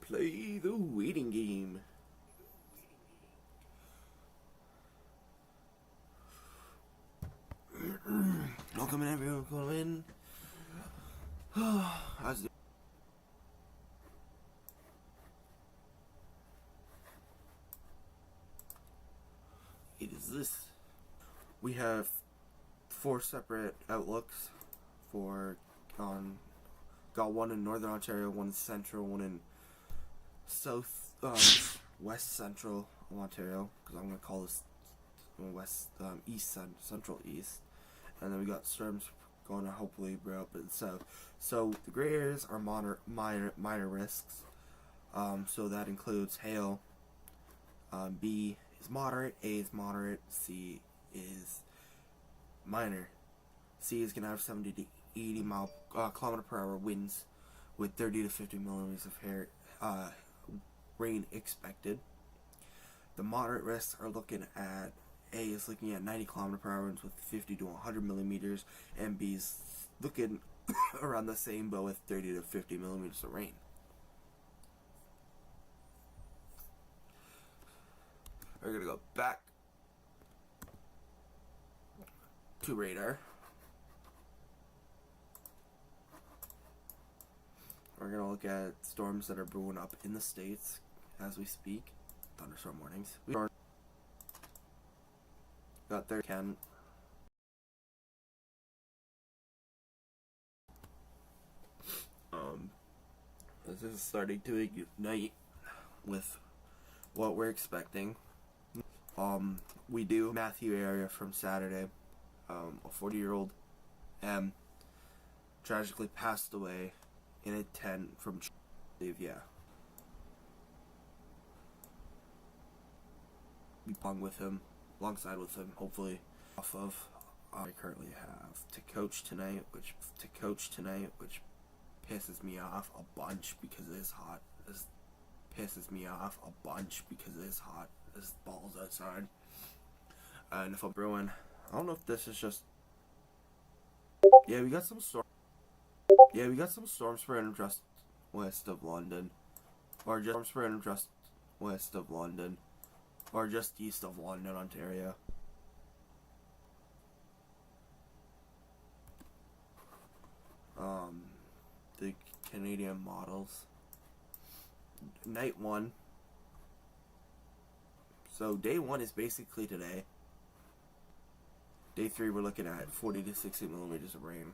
play the waiting game. Welcome in, everyone. Welcome in. How's it? It is this. We have 4 separate outlooks for got one in Northern Ontario, one in Central, one in South West Central Ontario, because I'm gonna call this West East Central East, and then we got storms going to hopefully bring up in the south. So the gray areas are minor risks. So that includes hail. B is moderate, A is moderate, C is minor. C is gonna have 70 to 80 kilometer per hour winds with 30 to 50 millimeters of rain expected. The moderate risks are looking at A is looking at 90 kilometer per hour winds with 50 to 100 millimeters, and B is looking around the same but with 30 to 50 millimeters of rain. We're gonna go back to radar. We're gonna look at storms that are brewing up in the States as we speak. Thunderstorm warnings. We got there. This is starting to ignite with what we're expecting. We do Matthew area from Saturday. A 40-year-old tragically passed away in a tent from we hung with him, alongside with him, hopefully. Off of I currently have to coach tonight, which pisses me off a bunch because it is hot. This pisses me off a bunch because it is hot. There's balls outside. And if I'm brewing, I don't know if this is just. Yeah, we got some storm spreading just west of London, or just east of London, Ontario. The Canadian models. Night 1. So day 1 is basically today. Day 3 we're looking at 40 to 60 millimeters of rain.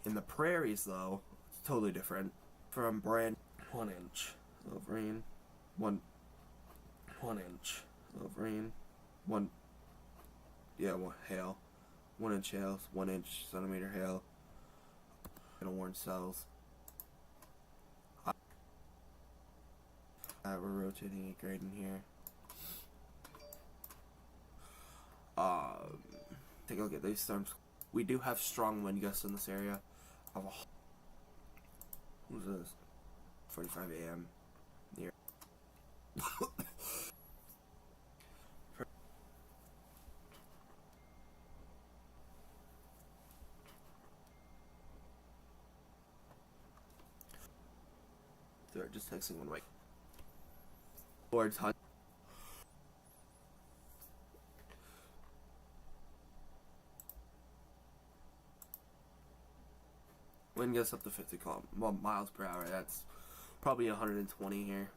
In the prairies though, it's totally different. From Brand 1 inch of rain. 1 inch of rain. Hail. 1 inch hail, 1 inch centimeter hail. Gonna warn cells. We're rotating a grade in here. Take a look at these storms. We do have strong wind gusts in this area. Who's this? 45 a.m. Near. They're just texting one way. Towards Hunt. Wind gets up to 50 miles per hour. That's probably 120 here.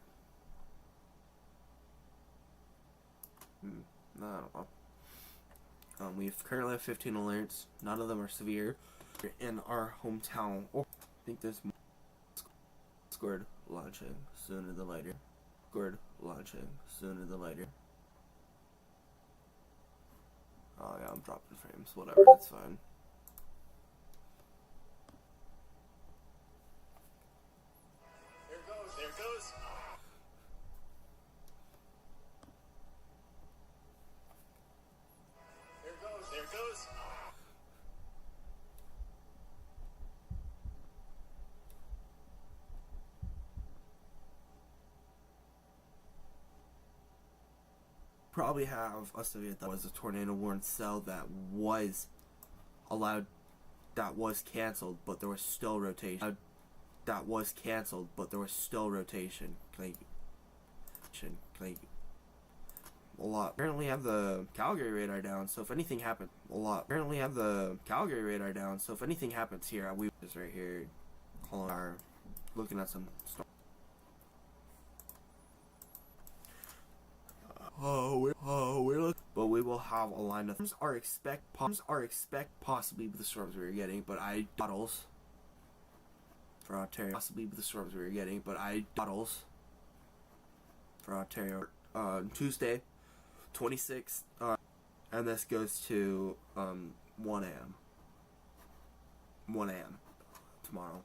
I don't know. We currently have 15 alerts. None of them are severe. In our hometown, I think there's squared launching sooner than later. Launching sooner than later. Oh yeah, I'm dropping frames. Whatever, that's fine. There it goes. Probably have a Soviet that was a tornado warning cell that was allowed, that was canceled, but there was still rotation. that was canceled, but there was still rotation. Like a lot. Apparently have the Calgary radar down, so if anything happens, Apparently have the Calgary radar down, so if anything happens here, we is right here, calling our, looking at some stuff. But we will have a line of palms are expect possibly with the storms we were getting, but bottles for Ontario possibly with the storms we were getting, but bottles for Ontario Tuesday 26th, and this goes to 1 a.m. tomorrow.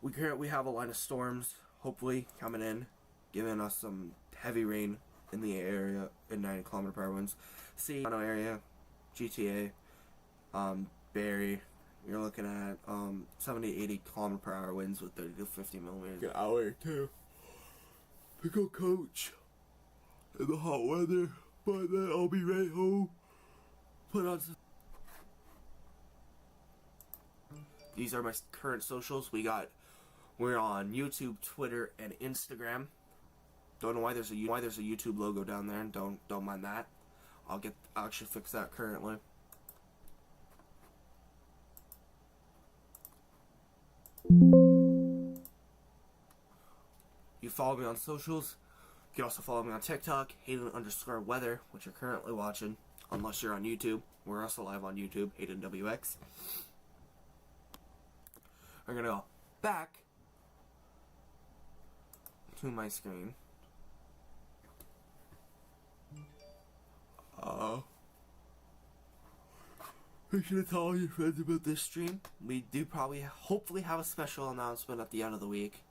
We currently have a line of storms hopefully coming in, giving us some heavy rain in the area in 90 km per hour winds. Toronto area, GTA, Barrie, you're looking at 70 to 80 km per hour winds with 30 to 50 millimeters an hour too. Pick a coach in the hot weather, but then I'll be right home. Put on some. These are my current socials. We're on YouTube, Twitter, and Instagram. Don't know why there's a YouTube logo down there, and don't mind that. I'll actually fix that currently. You follow me on socials. You can also follow me on TikTok, Hayden_weather, which you're currently watching, unless you're on YouTube. We're also live on YouTube, Hayden WX. We're gonna go back to my screen. Make sure to tell all your friends about this stream. We do hopefully have a special announcement at the end of the week.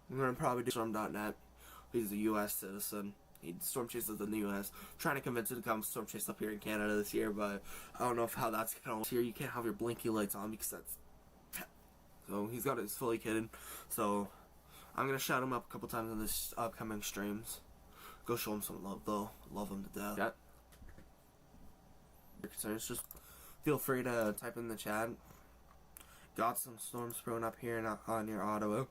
We're gonna probably do Storm.net. He's a U.S. citizen. He storm chases in the U.S. Trying to convince him to come storm chase up here in Canada this year, but I don't know how that's gonna work. Here you can't have your blinky lights on because that's. So he's got his fully kitted. So I'm gonna shout him up a couple times in this upcoming streams. Go show him some love though. Love him to death. Yeah. Concerns, just feel free to type in the chat. Got some storms thrown up here near Ottawa.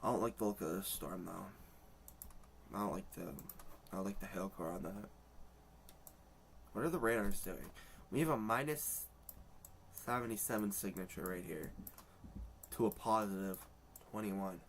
I don't like the look of this storm though. I don't like the hail core on that. What are the radars doing? We have a minus 77 signature right here to a positive 21.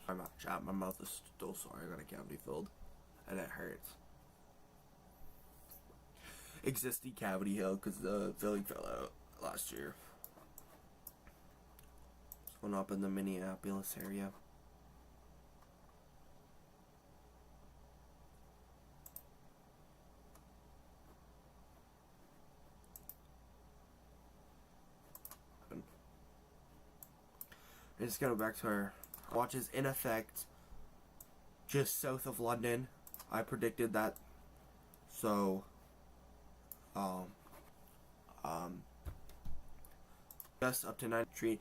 I'm not chat. My mouth is still sore. I got a cavity filled, and it hurts. Existing cavity heal because the filling fell out last year. This one up in the Minneapolis area. Let's go back to our watches in effect just south of London. I predicted that. So just up to 93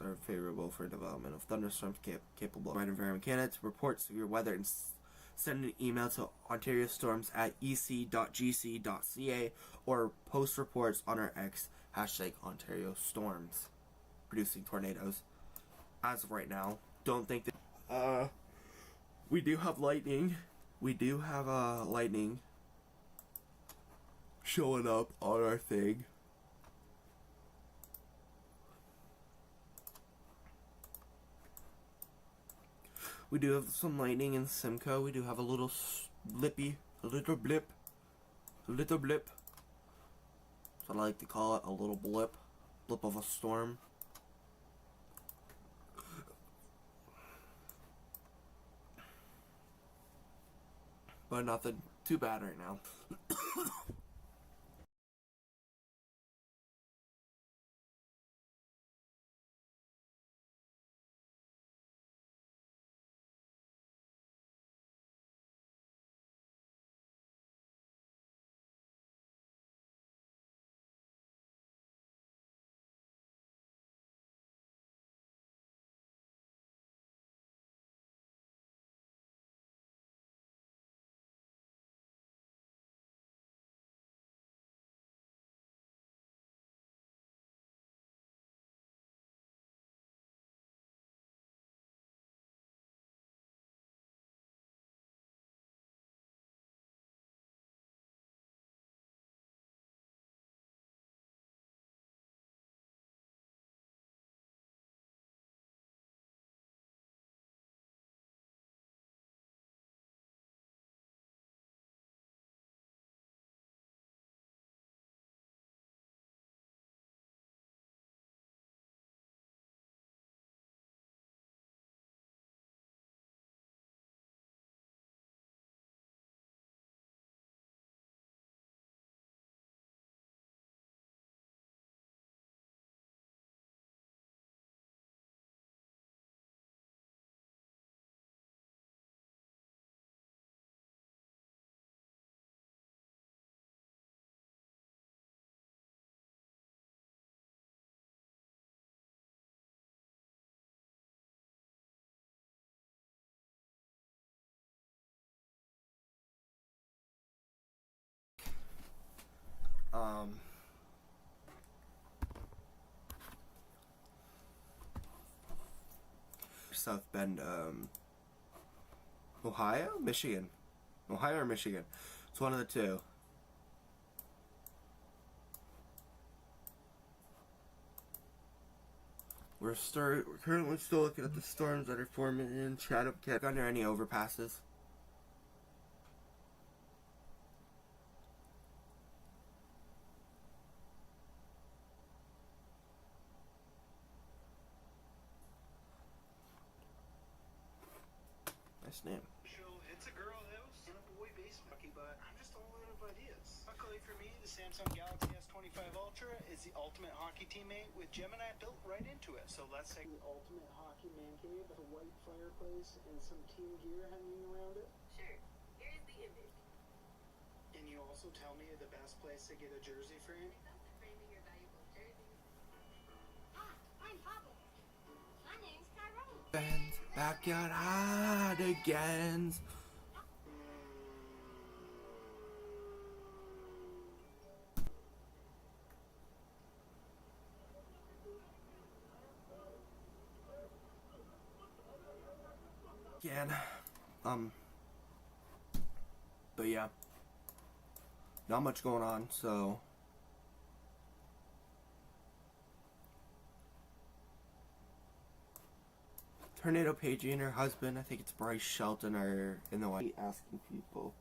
are favorable for development of thunderstorms capable of environment candidates. Report severe weather and send an email to ontariostorms@ec.gc.ca or post reports on our X #OntarioStorms producing tornadoes. As of right now, don't think that we do have lightning. We do have lightning showing up on our thing. We do have some lightning in Simcoe. We do have a little blip. That's what I like to call it, a little blip of a storm. But nothing too bad right now. South Bend, Ohio? Michigan. Ohio or Michigan. It's one of the two. We're currently still looking at the storms that are forming in Chatham. Can't go under any overpasses. Nice name. It's a girl house and a boy basement, but I'm just all out of ideas. Luckily for me, the Samsung Galaxy S25 Ultra is the ultimate hockey teammate with Gemini built right into it. So let's say the ultimate hockey man cave with a white fireplace and some team gear hanging around it. Sure, here's the image. Can you also tell me the best place to get a jersey frame? When it comes to framing your valuable jerseys, Hi, I'm Papa. My name's Tyrone. Ben's backyard hooligans. Again, but yeah, not much going on, so Tornado Pagey and her husband, I think it's Bryce Shelton, are in the way asking people.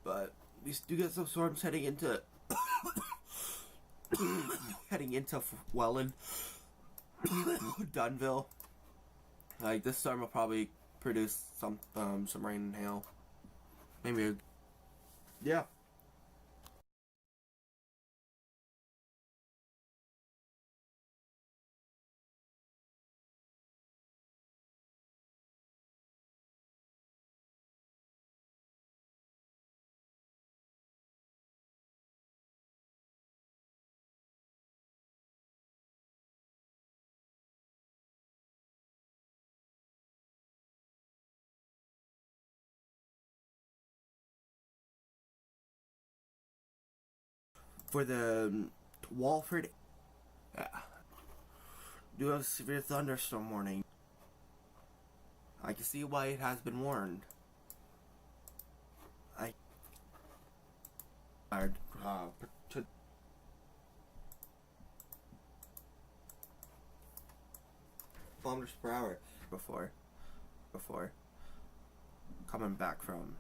But we do get some storms heading into Welland, Dunville. Like, this storm will probably produce some rain and hail. Maybe. Yeah. For the Walford, do have a severe thunderstorm warning. I can see why it has been warned. Kilometers per hour before coming back from.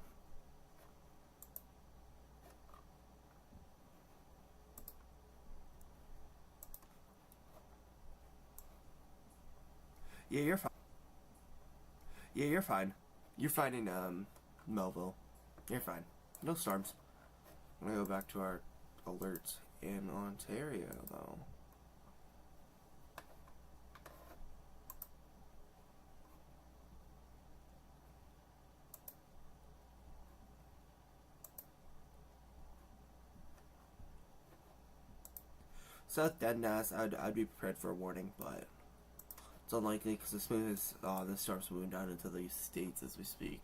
Yeah, you're fine. Yeah, you're fine. You're fine in Melville. You're fine. No storms. I'm gonna go back to our alerts in Ontario though. South Dundas, I'd be prepared for a warning, but it's unlikely because the storm's moving down into the states as we speak.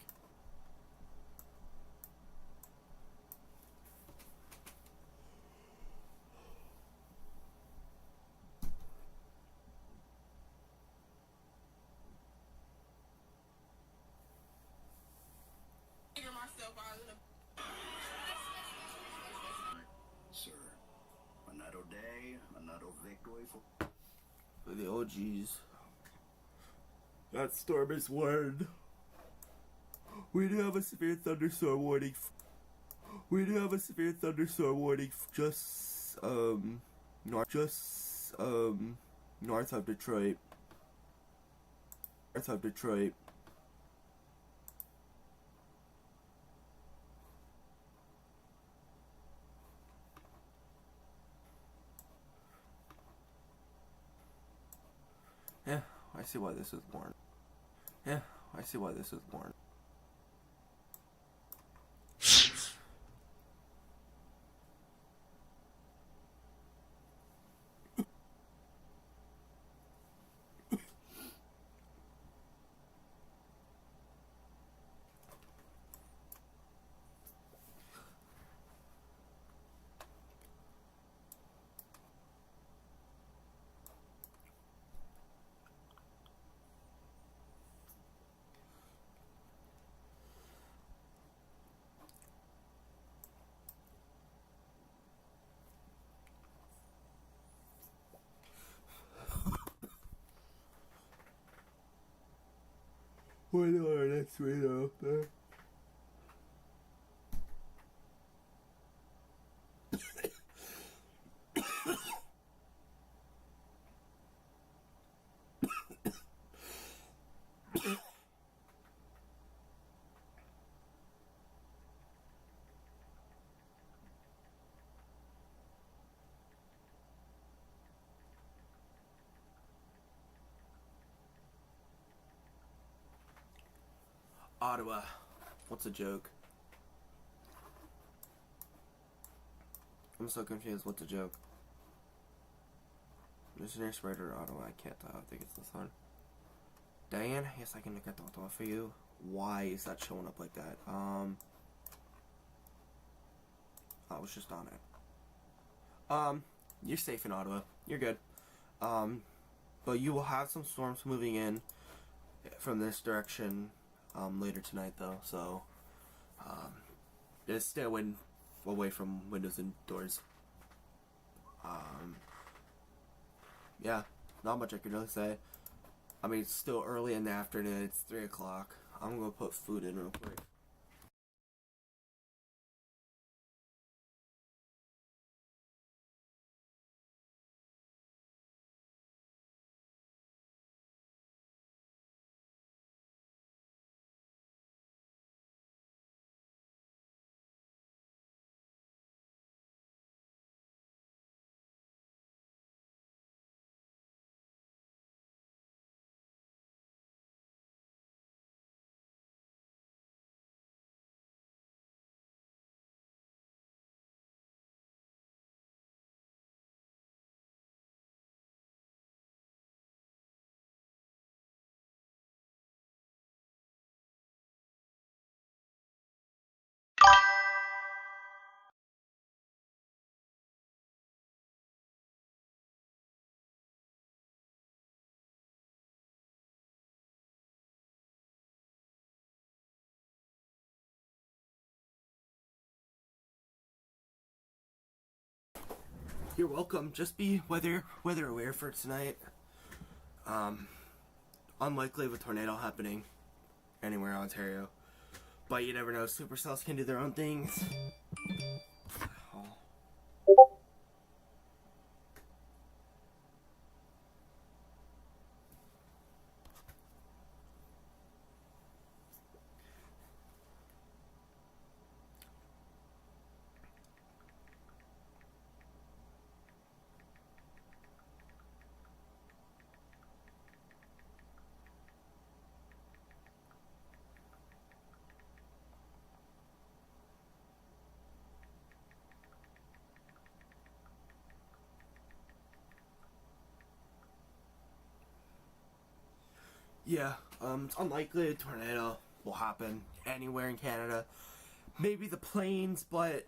Sir, another day, another victory for The OGs. That storm is warned. We do have a severe thunderstorm warning. Just north of Detroit. Yeah, I see why this is warned. point on our next radar up there. Ottawa. What's a joke? I'm so confused. What's a joke? Missionary Spreader Ottawa. I can't tell. I think it's this one. Diane? Yes, I can look at the Ottawa for you. Why is that showing up like that? I was just on it. You're safe in Ottawa. You're good. But you will have some storms moving in from this direction later tonight, though. So, just stay away from windows and doors. Yeah, not much I can really say. I mean, it's still early in the afternoon. It's 3 o'clock. I'm gonna put food in real quick. You're welcome. Just be weather aware for tonight. Unlikely of a tornado happening anywhere in Ontario, but you never know. Supercells can do their own things. Yeah, it's unlikely a tornado will happen anywhere in Canada. Maybe the plains, but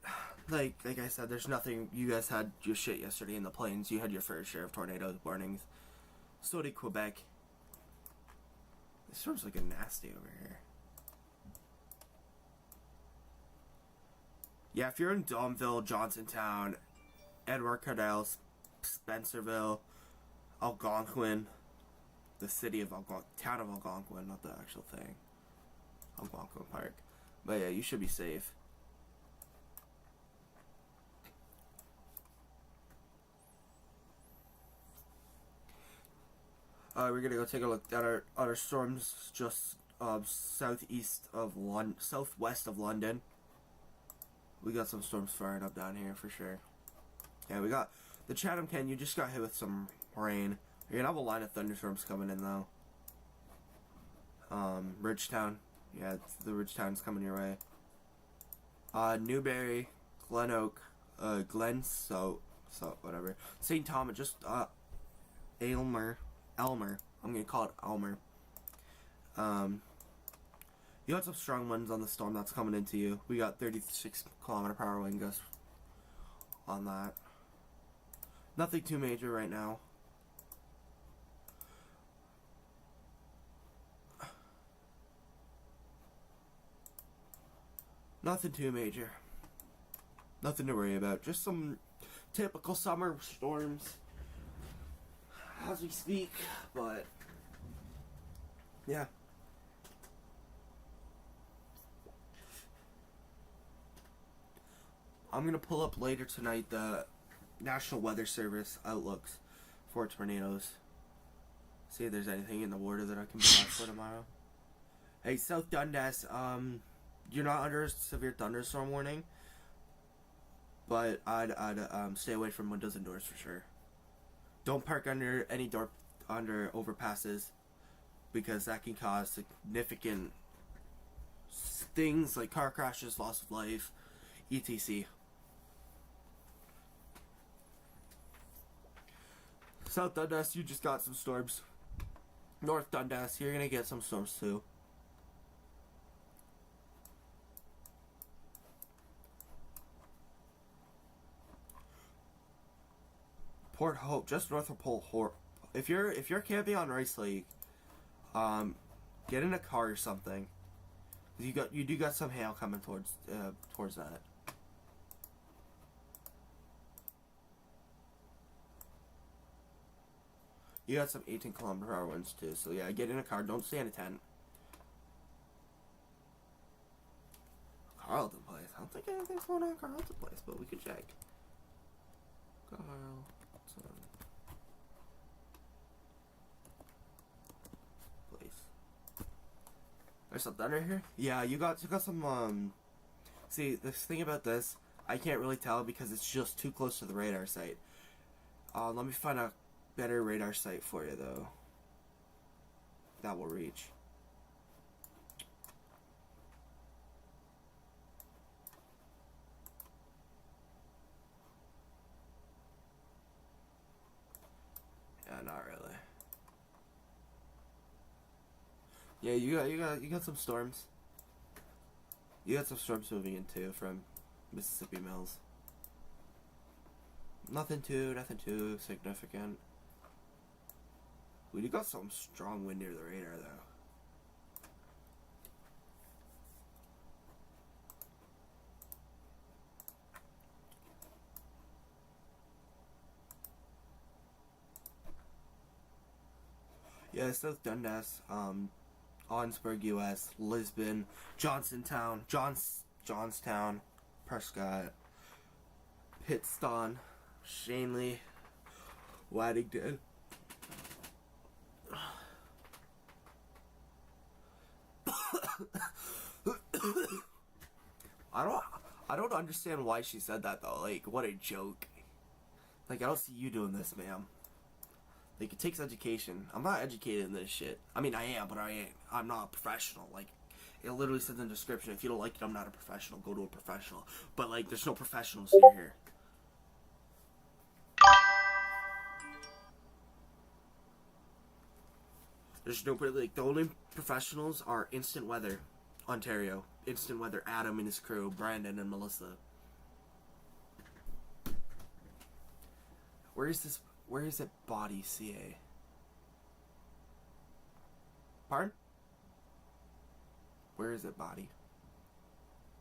like I said, there's nothing. You guys had your shit yesterday in the plains. You had your fair share of tornado warnings. So did Quebec. This storm's looking nasty over here. Yeah, if you're in Domville, Johnsontown, Edward Cardell, Spencerville, Algonquin, the city of town of Algonquin, not the actual thing, Algonquin Park. But yeah, you should be safe. We're gonna go take a look at our storms just southwest of London. We got some storms firing up down here for sure. Yeah, we got the Chatham Canyon. You just got hit with some rain. You're gonna have a line of thunderstorms coming in though. Ridgetown. Yeah, the Ridgetown's coming your way. Newberry, Glen Oak, so whatever. St. Thomas, just Elmer. I'm gonna call it Elmer. You got some strong winds on the storm that's coming into you. We got 36-kilometer-per-hour wind gusts on that. Nothing too major right now. Nothing too major. Nothing to worry about. Just some typical summer storms as we speak. But yeah. I'm gonna pull up later tonight the National Weather Service outlooks for tornadoes. See if there's anything in the water that I can watch for tomorrow. Hey, South Dundas, you're not under a severe thunderstorm warning, but I'd stay away from windows and doors for sure. Don't park under any door under overpasses, because that can cause significant things like car crashes, loss of life, etc. South Dundas, you just got some storms. North Dundas, you're gonna get some storms too. Port Hope, just north of Port Hope. If you're camping on Rice Lake, get in a car or something. You do got some hail coming towards that. You got some 18-kilometer-hour winds too, so yeah, get in a car. Don't stay in a tent. Carlton Place. I don't think anything's going on at Carlton Place, but we could check. Carlton Place. There's some thunder here. Yeah, you got some. See, the thing about this, I can't really tell because it's just too close to the radar site. Let me find a better radar site for you though. That will reach. Yeah, not really. Yeah, you got some storms. You got some storms moving in too from Mississippi Mills. Nothing too significant. We do got some strong wind near the radar though. Yeah, South Dundas, Onsburg, U.S., Lisbon, Johnstown, Prescott, Pittston, Shanley, Waddington. I don't understand why she said that though. Like, what a joke. Like, I don't see you doing this, ma'am. Like, it takes education. I'm not educated in this shit. I mean, I am, but I'm not a professional. Like, it literally says in the description, if you don't like it, I'm not a professional. Go to a professional. But, like, there's no professionals here. There's no, like, the only professionals are Instant Weather, Ontario. Instant Weather, Adam and his crew, Brandon and Melissa. Where is it Body CA? Pardon? Where is it Body?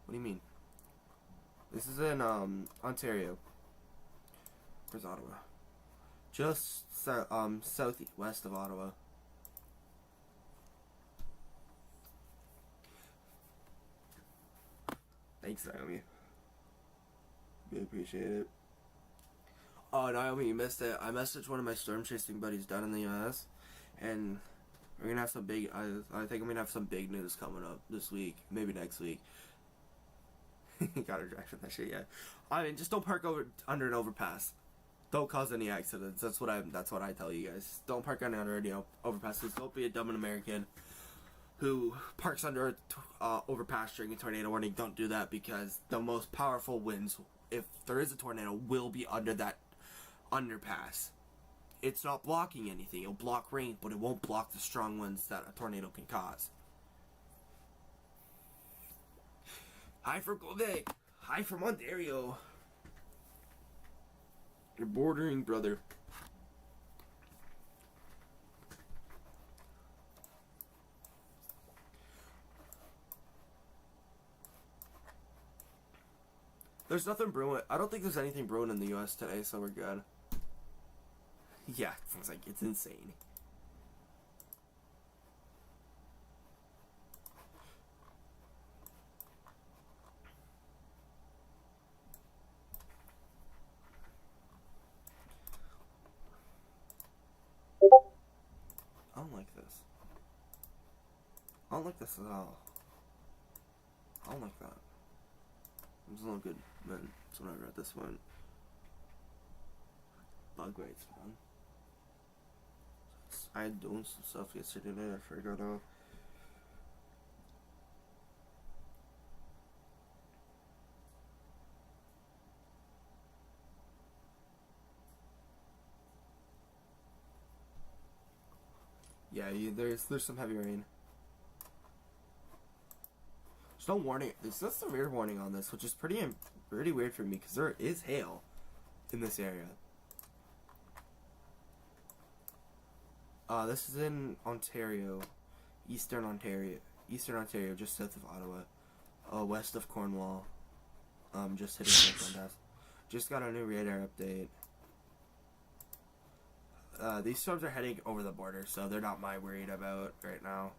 What do you mean? This is in Ontario. Where's Ottawa? Just southwest of Ottawa. Thanks, Naomi. Really appreciate it. Oh, Naomi, you missed it. I messaged one of my storm chasing buddies down in the US, and we're gonna have some big. I think I'm gonna have some big news coming up this week, maybe next week. Got her dragged from that shit, yeah. I mean, just don't park under an overpass. Don't cause any accidents. That's what I tell you guys. Don't park under overpasses. Don't be a dumb American who parks under a overpass during a tornado warning. Don't do that, because the most powerful winds, if there is a tornado, will be under that underpass. It's not blocking anything. It'll block rain, but it won't block the strong winds that a tornado can cause. Hi from Quebec. Hi from Ontario. Your bordering brother. There's nothing brewing. I don't think there's anything brewing in the US today, so we're good. Yeah, it sounds like it's insane. don't like this at all. I don't like that. It's not good, man. That's when I read this one. Bug rates, man. I had doing some stuff yesterday night. I figured out. Yeah, there's some heavy rain. There's no warning. There's just a weird warning on this, which is pretty weird for me because there is hail in this area. This is in Ontario, Eastern Ontario, just south of Ottawa, west of Cornwall. Just hitting Dundas. Just got a new radar update. These storms are heading over the border, so they're not my worried about right now.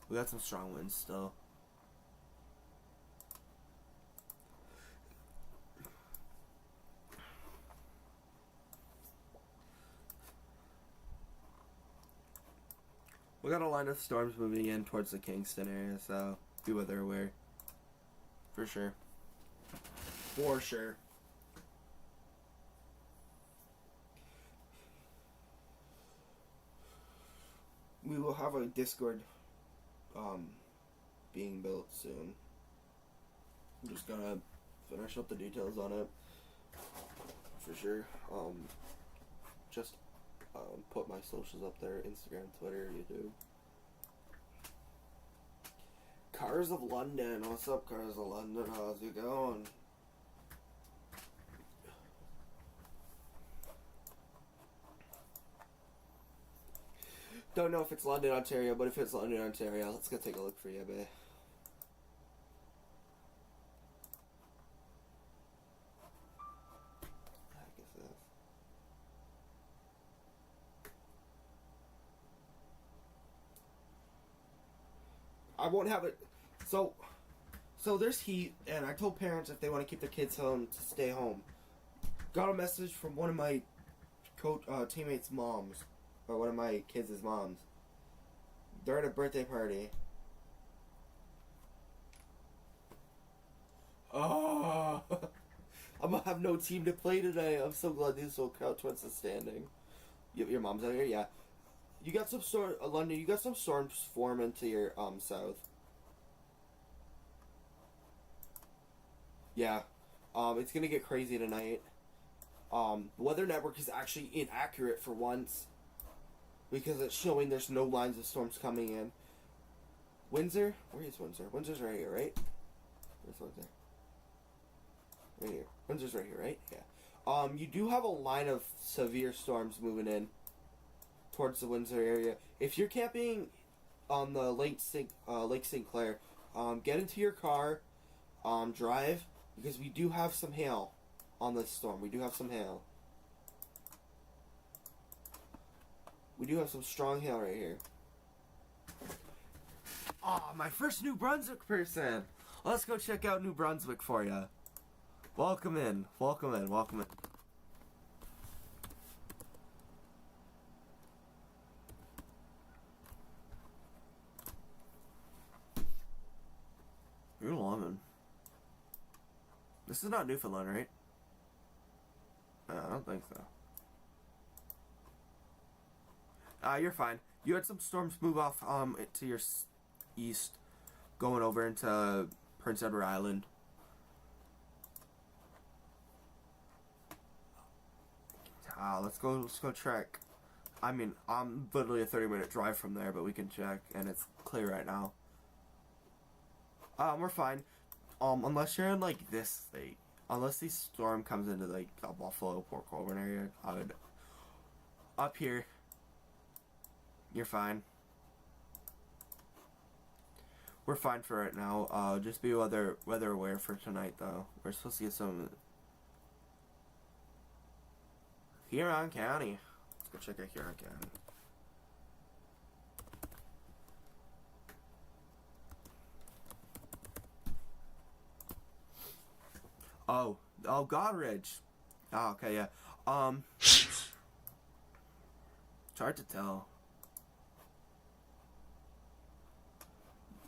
We got some strong winds still. We got a line of storms moving in towards the Kingston area, so be weather aware. For sure. For sure. We will have a Discord being built soon. I'm just gonna finish up the details on it. For sure. Just put my socials up there, Instagram, Twitter, YouTube. Cars of London. What's up, Cars of London? How's it going? Don't know if it's London, Ontario, but if it's London, Ontario, let's go take a look for you, babe. I won't have it. So there's heat, and I told parents if they want to keep their kids home to stay home. Got a message from one of my teammates' moms, or one of my kids' moms. They're at a birthday party. Oh, I'm gonna have no team to play today. I'm so glad these little Couch Twins is standing. Your mom's out here, yeah. You got some London. You got some storms forming to your south. Yeah, it's gonna get crazy tonight. The Weather Network is actually inaccurate for once because it's showing there's no lines of storms coming in. Windsor, where is Windsor? Windsor's right here, right? Where's Windsor? Right here. Windsor's right here, right? Yeah. You do have a line of severe storms moving in towards the Windsor area. If you're camping on the Lake St. Clair, get into your car, drive, because we do have some hail on this storm. We do have some hail. We do have some strong hail right here. Oh, my first New Brunswick person. Let's go check out New Brunswick for you. Welcome in. Welcome in. Welcome in. You're 11. This is not Newfoundland, right? I don't think so. You're fine. You had some storms move off to your east, going over into Prince Edward Island. Let's go check. I mean, I'm literally a 30-minute drive from there, but we can check, and it's clear right now. We're fine. Unless you're in like this state, unless the storm comes into like the Buffalo, Port Colborne area, up here, you're fine. We're fine for right now. Just be weather aware for tonight, though. We're supposed to get some Huron County. Let's go check out Huron County. Oh, Godridge. Oh, okay, yeah. It's hard to tell.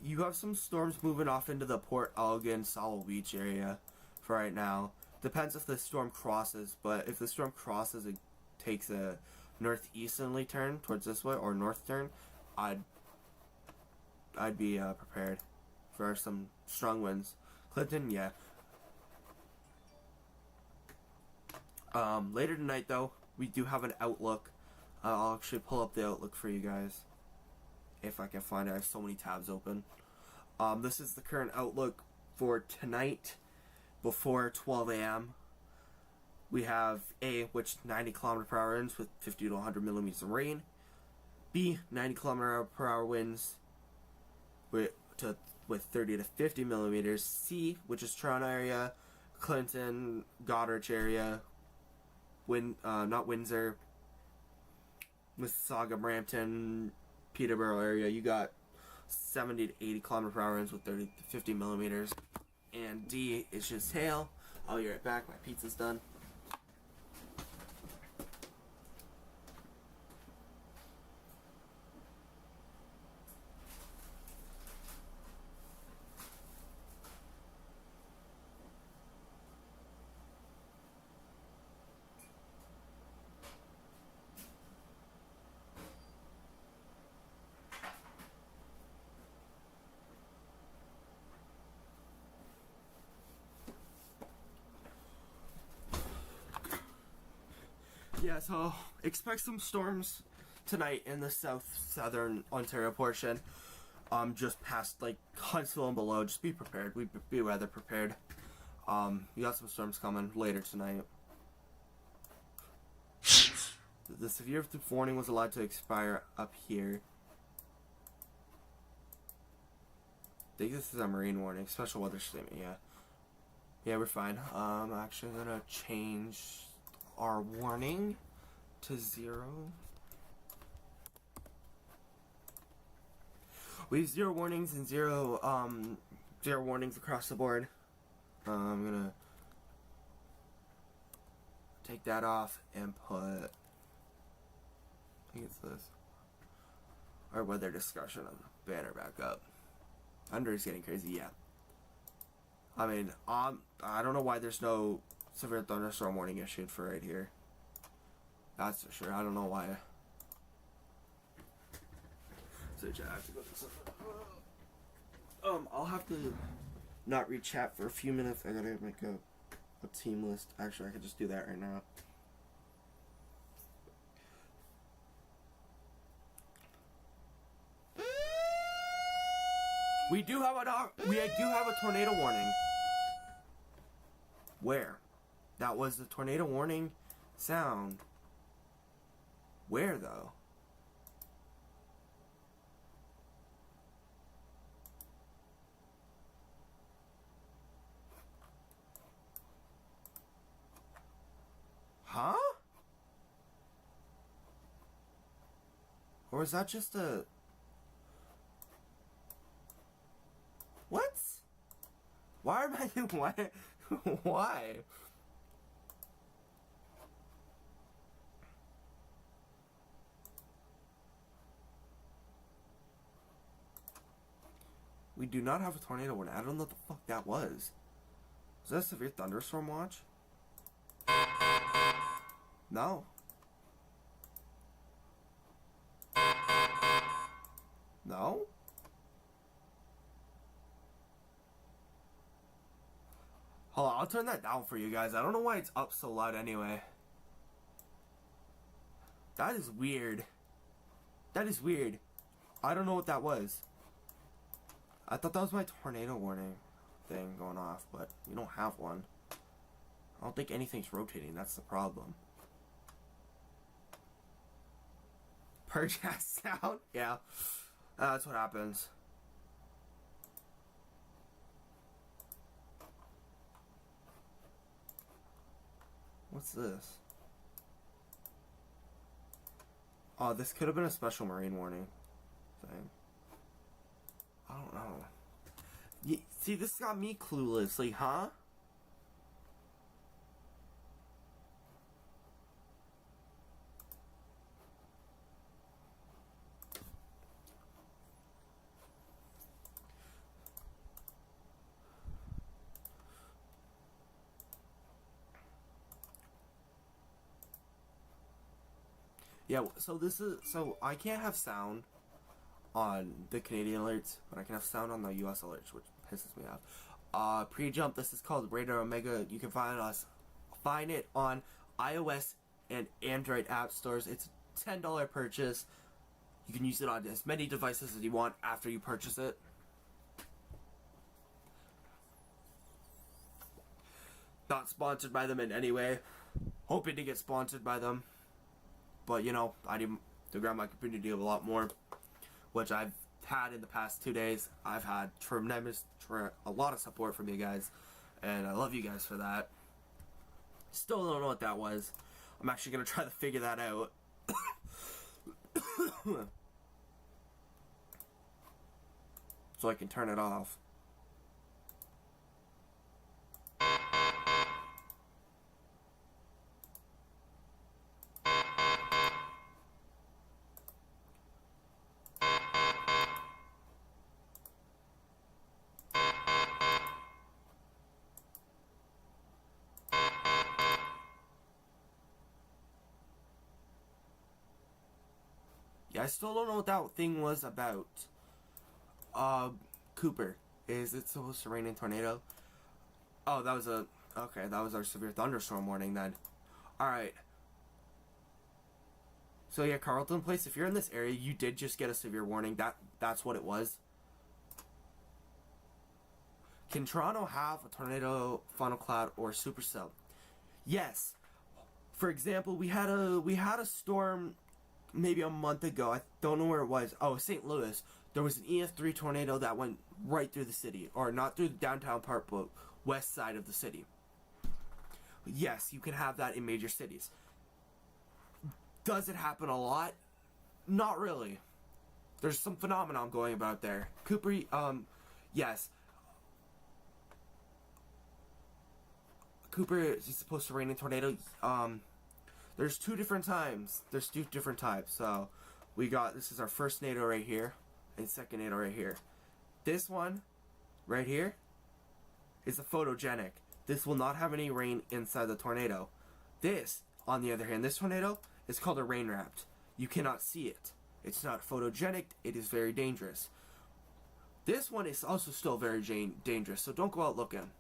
you have some storms moving off into the Port Elgin, Saddle Beach area for right now. Depends if the storm crosses, but if the storm crosses, it takes a northeasterly turn towards this way or north turn. I'd be prepared for some strong winds. Clinton, yeah. Later tonight, though, we do have an outlook. I'll actually pull up the outlook for you guys if I can find it. I have so many tabs open. This is the current outlook for tonight before 12 a.m. We have A, which 90 km per hour winds with 50 to 100 millimeters of rain. B, 90 km per hour winds with 30 to 50 millimeters. C, which is Toronto area, Clinton, Goderich area, not Windsor, Mississauga, Brampton, Peterborough area. You got 70 to 80 km per hour winds with 30 to 50 millimeters. And D is just hail. I'll be right back. My pizza's done. Yeah, so expect some storms tonight in the southern Ontario portion. Just past like Huntsville and below. Just be prepared. Be weather prepared. You got some storms coming later tonight. The severe warning was allowed to expire up here. I think this is a marine warning, special weather statement. Yeah, we're fine. I'm actually gonna change our warning to 0. We have 0 warnings and 0 warnings across the board. I'm gonna take that off and put, I think it's this, our weather discussion on the banner back up. Thunder is getting crazy, yeah. I mean, I don't know why there's no severe thunderstorm warning issued for right here. That's for sure. I don't know why. So I have to go to something. I'll have to not read chat for a few minutes. I gotta make a team list. Actually, I could just do that right now. We do have a tornado warning. Where? That was the tornado warning sound. Where though? Huh? Or is that just a... What? Why am I... Why? Why? We do not have a tornado warning. I don't know what the fuck that was. Is that a severe thunderstorm watch? No. No? Hold on, I'll turn that down for you guys. I don't know why it's up so loud anyway. That is weird. That is weird. I don't know what that was. I thought that was my tornado warning thing going off, but we don't have one. I don't think anything's rotating, that's the problem. Purge ass sound? Yeah. That's what happens. What's this? Oh, this could have been a special marine warning thing. I don't know. See, this got me clueless. Like, huh? Yeah, so I can't have sound on the Canadian alerts, but I can have sound on the US alerts, which pisses me off. Pre-jump, this is called Radar Omega. You can find it on iOS and Android app stores. It's a $10 purchase. You can use it on as many devices as you want after you purchase it. Not sponsored by them in any way. Hoping to get sponsored by them. But, you know, I need to grow my community a lot more, which I've had in the past 2 days. I've had a lot of support from you guys, and I love you guys for that. Still don't know what that was. I'm actually going to try to figure that out. So I can turn it off. Yeah, I still don't know what that thing was about. Cooper, is it supposed to rain in tornado? Oh, that was our severe thunderstorm warning then. Alright. So yeah, Carlton Place, if you're in this area, you did just get a severe warning. That's what it was. Can Toronto have a tornado, funnel cloud, or supercell? Yes. For example, we had a storm maybe a month ago. I don't know where it was. Oh, St. Louis. There was an EF3 tornado that went right through the city. Or not through the downtown part, but west side of the city. Yes, you can have that in major cities. Does it happen a lot? Not really. There's some phenomenon going about there. Cooper, yes. Cooper is supposed to rain in tornado. There's two different times. There's two different types. So, this is our first NATO right here, and second NATO right here. This one, right here, is a photogenic. This will not have any rain inside the tornado. This, on the other hand, this tornado is called a rain wrapped. You cannot see it. It's not photogenic. It is very dangerous. This one is also still very dangerous, so don't go out looking.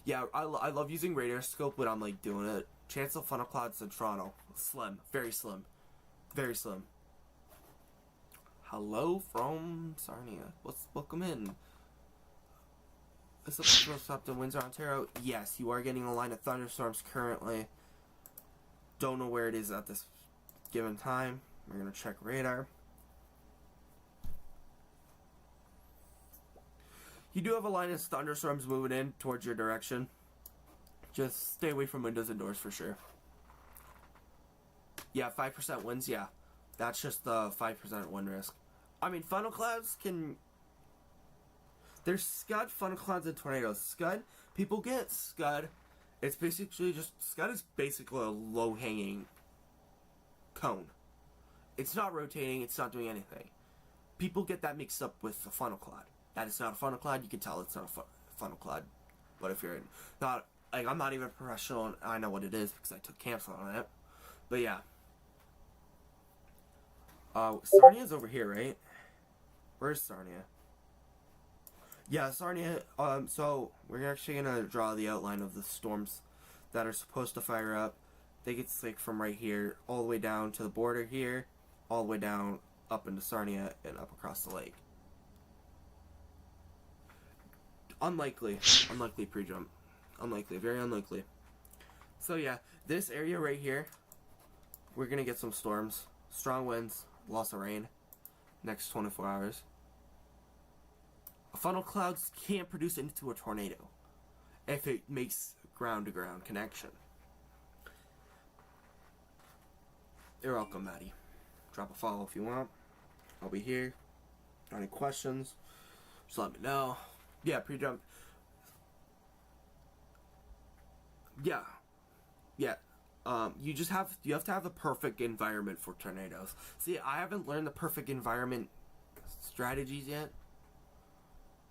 Yeah, I love using radar scope when I'm like doing it. Chance of funnel clouds in Toronto. Slim. Very slim. Very slim. Hello from Sarnia. Welcome in. Is it supposed up to Windsor, Ontario? Yes, you are getting a line of thunderstorms currently. Don't know where it is at this given time. We're going to check radar. You do have a line of thunderstorms moving in towards your direction. Just stay away from windows and doors for sure. Yeah, 5% winds, yeah. That's just the 5% wind risk. I mean, funnel clouds can... There's Scud, funnel clouds, and tornadoes. Scud, people get Scud. It's basically just... Scud is basically a low-hanging cone. It's not rotating, it's not doing anything. People get that mixed up with a funnel cloud. That is not a funnel cloud. You can tell it's not a funnel cloud. But if you're not... Like, I'm not even a professional, and I know what it is because I took camps on it. But yeah. Sarnia's over here, right? Where's Sarnia? Yeah, Sarnia, so we're actually gonna draw the outline of the storms that are supposed to fire up. They get like from right here all the way down to the border here, all the way down up into Sarnia and up across the lake. Unlikely pre-jump. Unlikely, very unlikely. So yeah, this area right here, we're gonna get some storms, strong winds, loss of rain, next 24 hours. Funnel clouds can't produce into a tornado if it makes ground-to-ground connection. You're welcome, Maddie. Drop a follow if you want. I'll be here. Any questions? Just let me know. Yeah, pre-jump. Yeah. You have to have the perfect environment for tornadoes. See, I haven't learned the perfect environment strategies yet,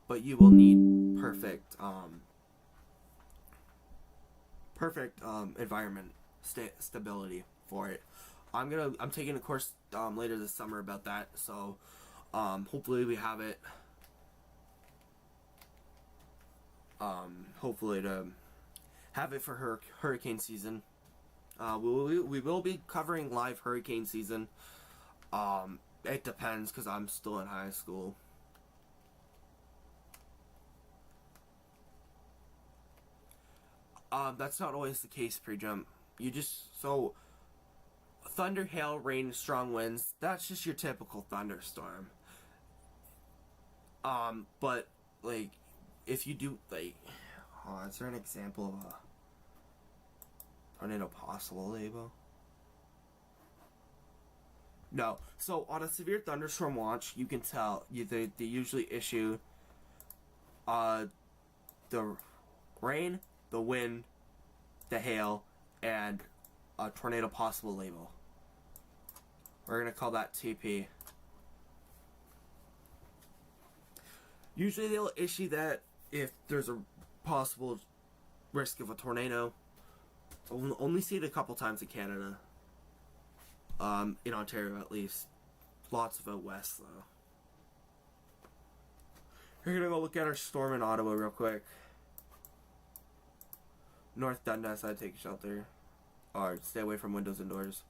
but you will need perfect perfect environment stability for it. I'm taking a course later this summer about that, so hopefully we have it. Hopefully to have it for hurricane season. We will be covering live hurricane season. It depends because I'm still in high school. That's not always the case pre-jump. Thunder, hail, rain, strong winds, that's just your typical thunderstorm. But, like, if you do, like, is there an example of a tornado possible label? No. So, on a severe thunderstorm watch, you can tell, they usually issue, the rain, the wind, the hail, and a tornado possible label. We're going to call that TP. Usually they'll issue that if there's a possible risk of a tornado. I'll only see it a couple times in Canada. In Ontario at least. Lots of out west though. We're going to go look at our storm in Ottawa real quick. North Dundas, I'd take shelter. Or stay away from windows and doors.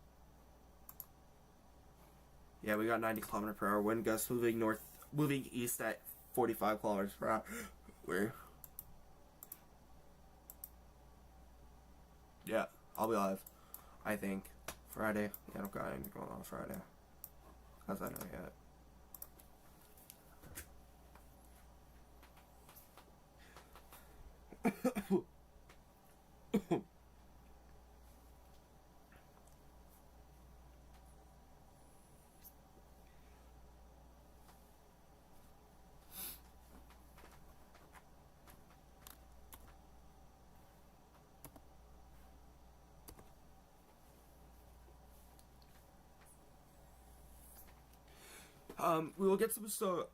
Yeah, we got 90 km/h wind gusts moving east at 45 km/h. Where? Yeah, I'll be live. I think. Friday. Yeah, I don't got anything going on Friday. As I know yet. We will get some, so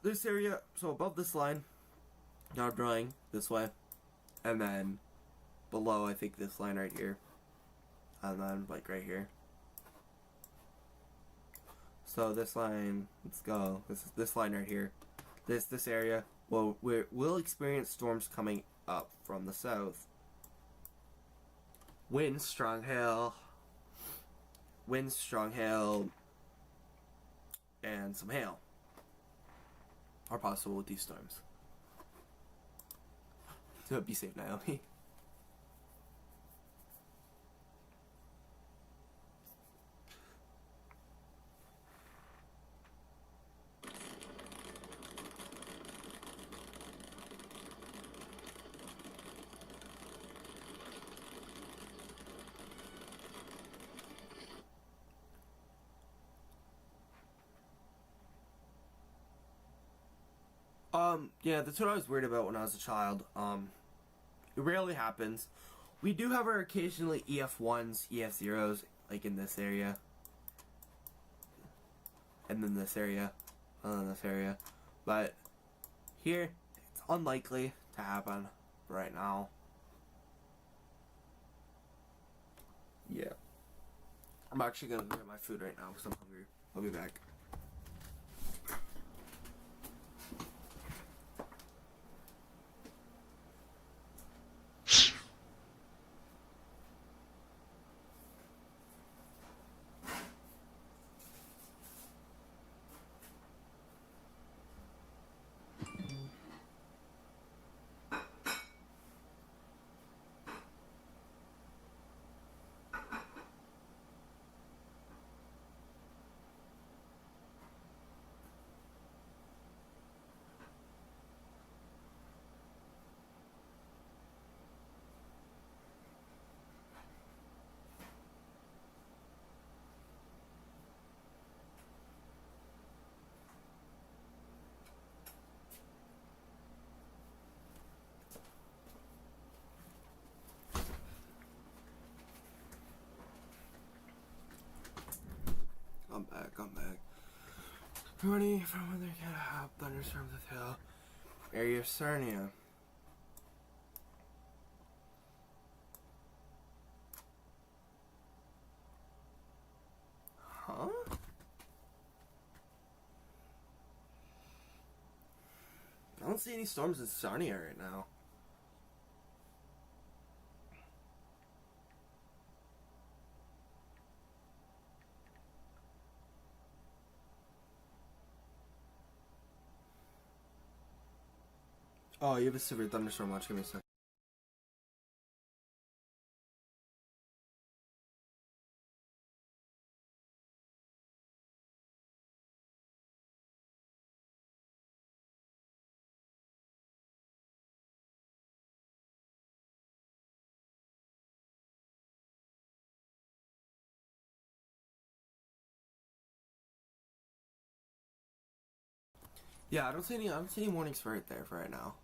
this area, so above this line, now drawing this way, and then below, I think this line right here, and then like right here. So this line, let's go, this line right here, this area, well, we'll experience storms coming up from the south. Winds, strong hail, and some hail are possible with these storms. So be safe, Naomi. Yeah, that's what I was worried about when I was a child. It rarely happens. We do have our occasionally EF1s, EF0s, like in this area. And then this area. And then this area. But here, it's unlikely to happen right now. Yeah. I'm actually gonna get my food right now because I'm hungry. I'll be back. I'm back. Running from when they can have thunderstorms with hail. Area of Sarnia. don't see any storms in Sarnia right now. Oh, you have a severe thunderstorm watch. Give me a sec. Yeah, I don't see any warnings for it there for right now.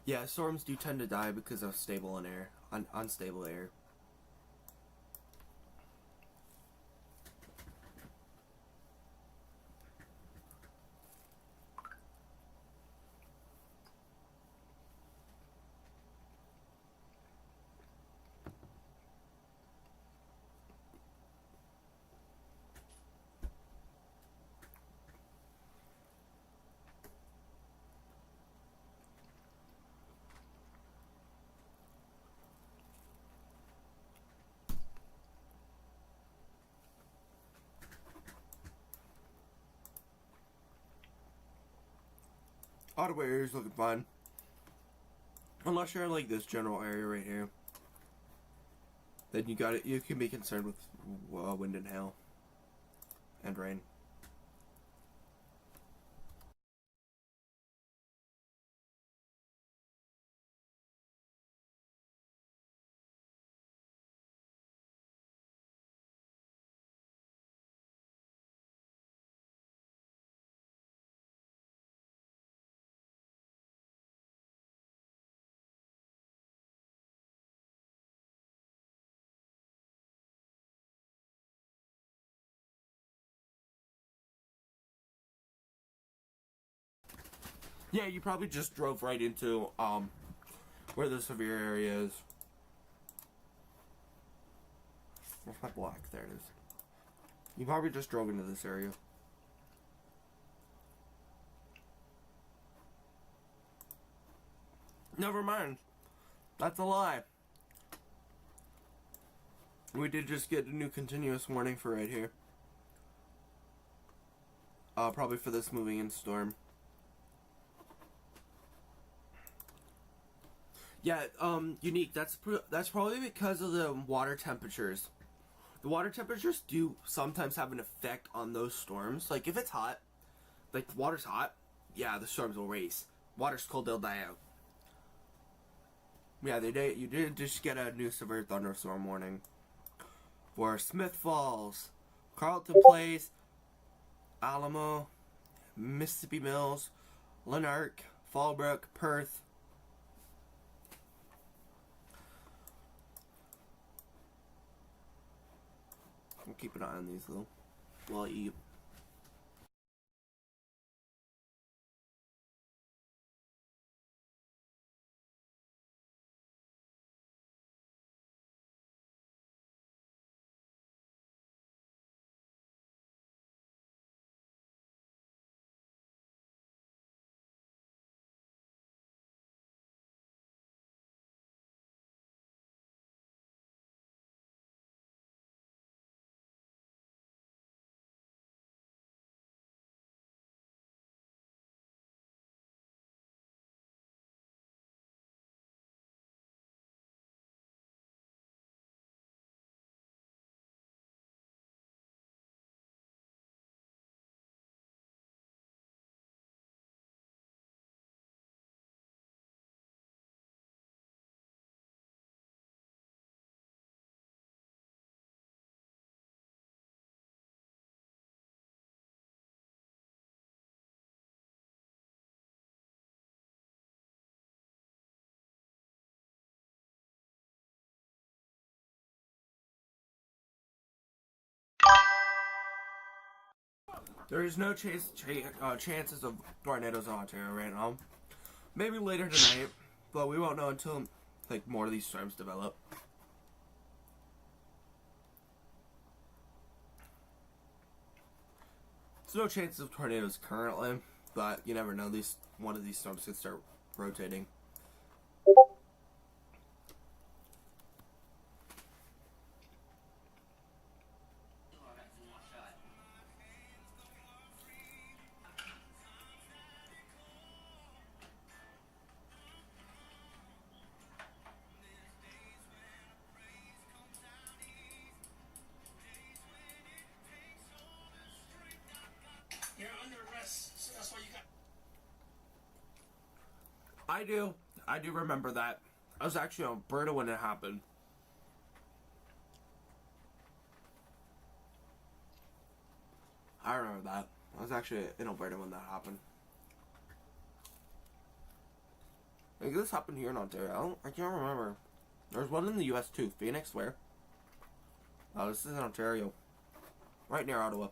Yeah, storms do tend to die because of unstable air. Ottawa area is looking fine. Unless you're in like this general area right here. Then you can be concerned with wind and hail. And rain. Yeah, you probably just drove right into where the severe area is. Where's my black? There it is. You probably just drove into this area. Never mind. That's a lie. We did just get a new continuous warning for right here. Probably for this moving in storm. Yeah, unique. That's probably because of the water temperatures. The water temperatures do sometimes have an effect on those storms. Like if it's hot, like the water's hot, yeah, the storms will race. Water's cold, they'll die out. Yeah, you did just get a new severe thunderstorm warning for Smith Falls, Carlton Place, Alamo, Mississippi Mills, Lanark, Fallbrook, Perth. I'll keep an eye on these though while I eat. There is no chances of tornadoes in Ontario right now. Maybe later tonight, but we won't know until like more of these storms develop. There's no chance of tornadoes currently, but you never know. One of these storms could start rotating. You're under arrest, so that's why you got. I do remember that. I was actually on Alberta when it happened. I remember that. I was actually in Alberta when that happened. I think this happened here in Ontario. I can't remember. There's one in the US too. Phoenix, where? Oh, this is in Ontario. Right near Ottawa.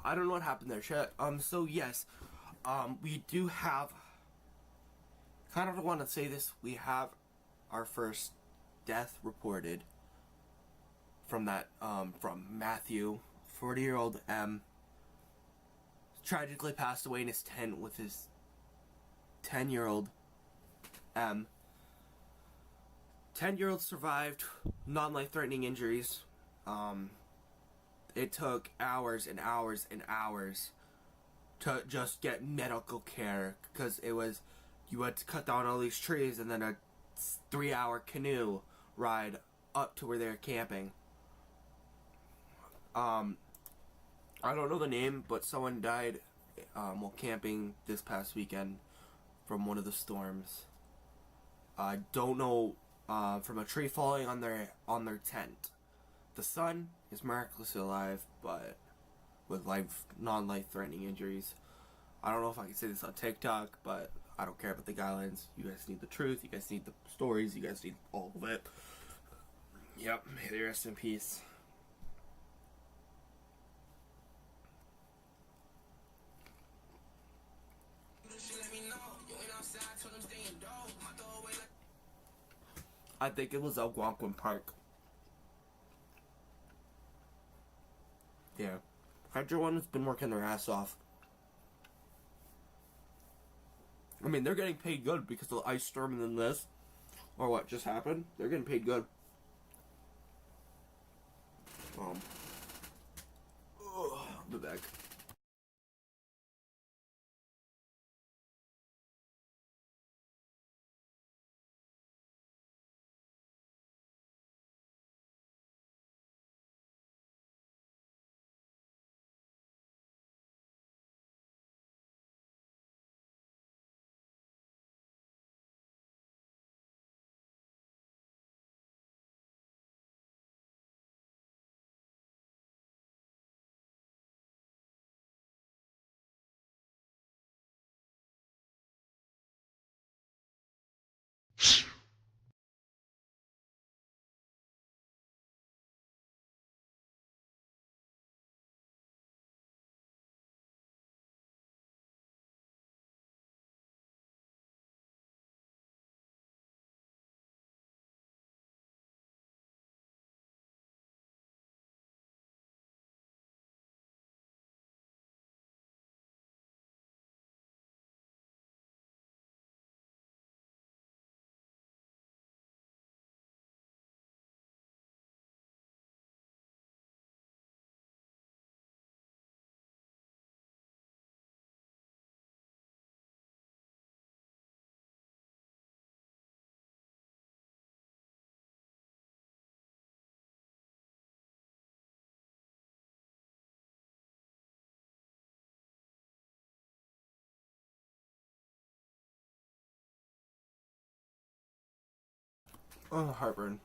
I don't know what happened there, chat. So yes, we do have. Kind of want to say this. We have our first death reported from that. From Matthew, 40-year-old M. Tragically passed away in his tent with his 10-year-old M. 10-year-old survived non-life-threatening injuries. It took hours and hours and hours to just get medical care because it was, you had to cut down all these trees and then a 3-hour canoe ride up to where they were camping. I don't know the name, but someone died while camping this past weekend from one of the storms. I don't know, from a tree falling on their tent. The son is miraculously alive, but with non-life-threatening injuries. I don't know if I can say this on TikTok, but I don't care about the guidelines. You guys need the truth. You guys need the stories. You guys need all of it. Yep. May they rest in peace. I think it was Algonquin Park. Yeah. Hydro One has been working their ass off. I mean, they're getting paid good because of the ice storm and then this. Or what just happened. They're getting paid good. The back. Oh, heartburn.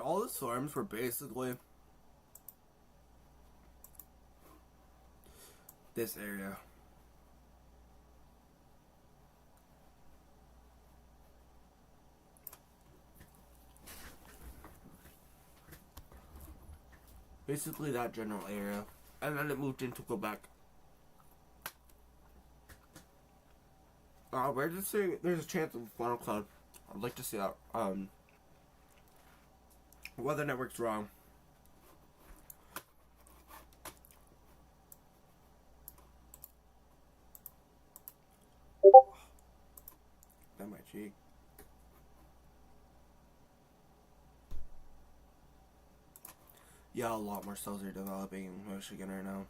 All the storms were basically this area. Basically that general area. And then it moved into Quebec. We're just saying there's a chance of funnel cloud. I'd like to see that. Weather Network's wrong. That my cheek. Yeah, a lot more cells are developing in Michigan right now.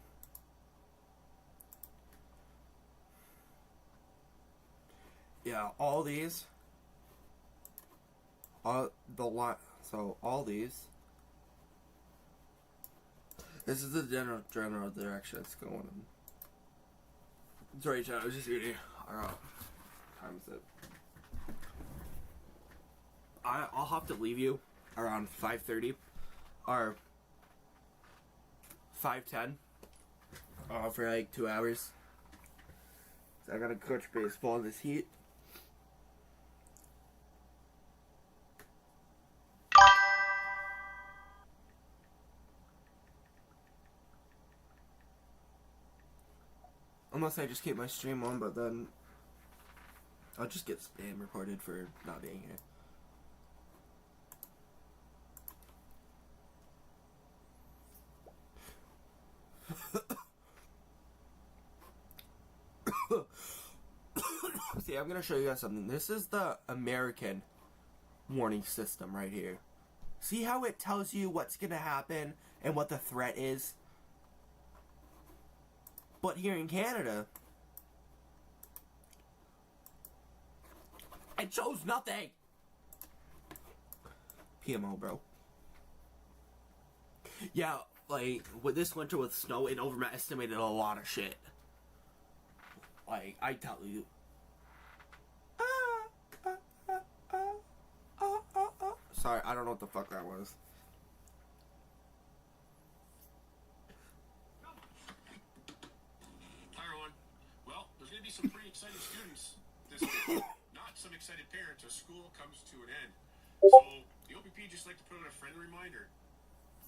Yeah, all these. All these. This is the general direction it's going in. Sorry, chat. I was just reading. Time is it? I'll have to leave you around 5:30 or 5:10 for like 2 hours. So I gotta coach baseball in this heat. Unless I just keep my stream on, but then I'll just get spam reported for not being here. See, I'm gonna show you guys something. This is the American warning system right here. See how it tells you what's gonna happen and what the threat is? But here in Canada, it shows nothing. PMO, bro. Yeah, like, with this winter with snow, it overestimated a lot of shit. Like, I tell you. Sorry, I don't know what the fuck that was. Hi, everyone. Well, there's going to be some pretty excited students this week. Not some excited parents as school comes to an end. So, the OPP just like to put out a friendly reminder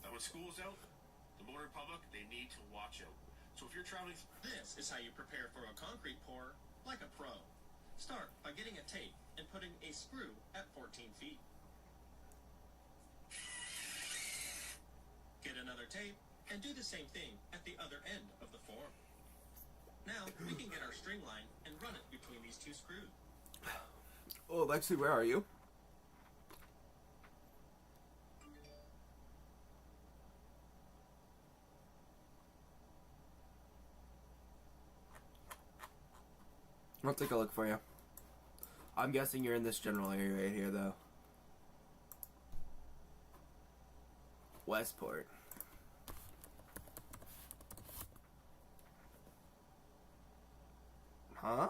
that when school is out, the motor public, they need to watch out. So if you're traveling... This is how you prepare for a concrete pour like a pro. Start by getting a tape and putting a screw at 14 feet. Get another tape and do the same thing at the other end of the form. Now we can get our string line and run it between these two screws. Oh, Lexi, where are you? I'll take a look for you. I'm guessing you're in this general area right here, though. Westport. Huh?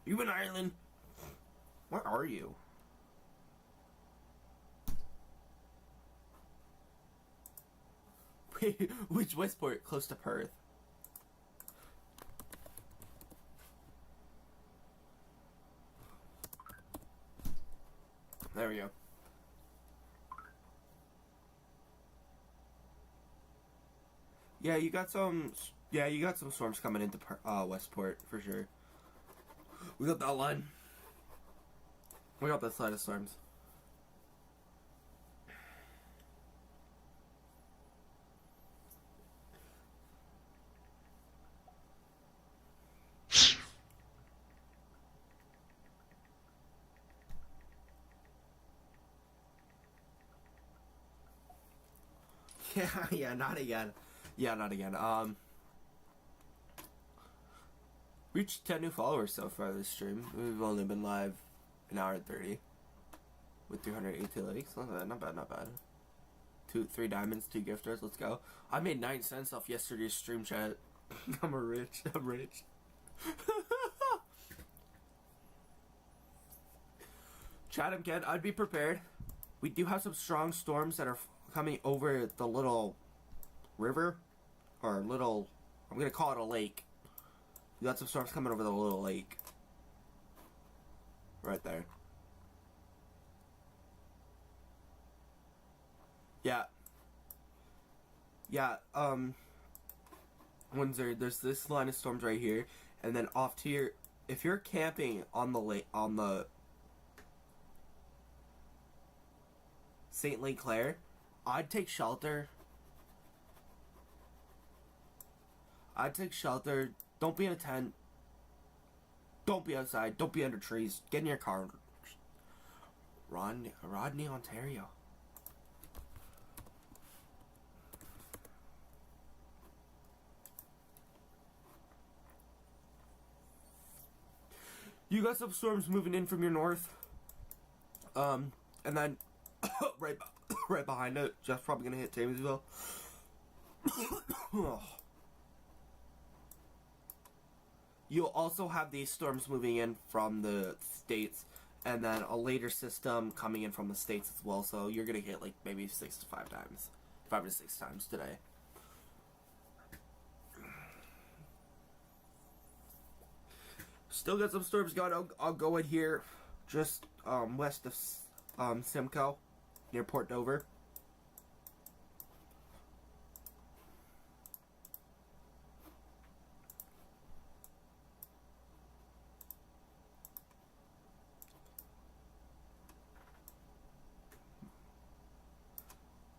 You in Ireland? Where are you? Which Westport? Close to Perth. There we go. Yeah, you got some. Yeah, you got some storms coming into Westport for sure. We got that line. We got that side of storms. Yeah, not again. Yeah, not again. Reached 10 new followers so far this stream. We've only been live an hour and 30. With 382 likes. Not bad, not bad, not bad. 3 diamonds, 2 gifters, let's go. I made 9 cents off yesterday's stream chat. I'm rich. Chatham Kent, I'd be prepared. We do have some strong storms that are coming over the little river. Or little, I'm gonna call it a lake. We got some storms coming over the little lake. Right there. Yeah. Yeah, Windsor, there's this line of storms right here, and then off to your, if you're camping on the lake, on the St. Lake Claire, I'd take shelter. Don't be in a tent. Don't be outside. Don't be under trees. Get in your car. Rodney, Ontario. You got some storms moving in from your north. And then right behind it, Jeff's probably gonna hit Thamesville. You'll also have these storms moving in from the States, and then a later system coming in from the States as well, so you're gonna get like maybe 5 to 6 times today. Still got some storms going. I'll go in here just west of Simcoe, near Port Dover.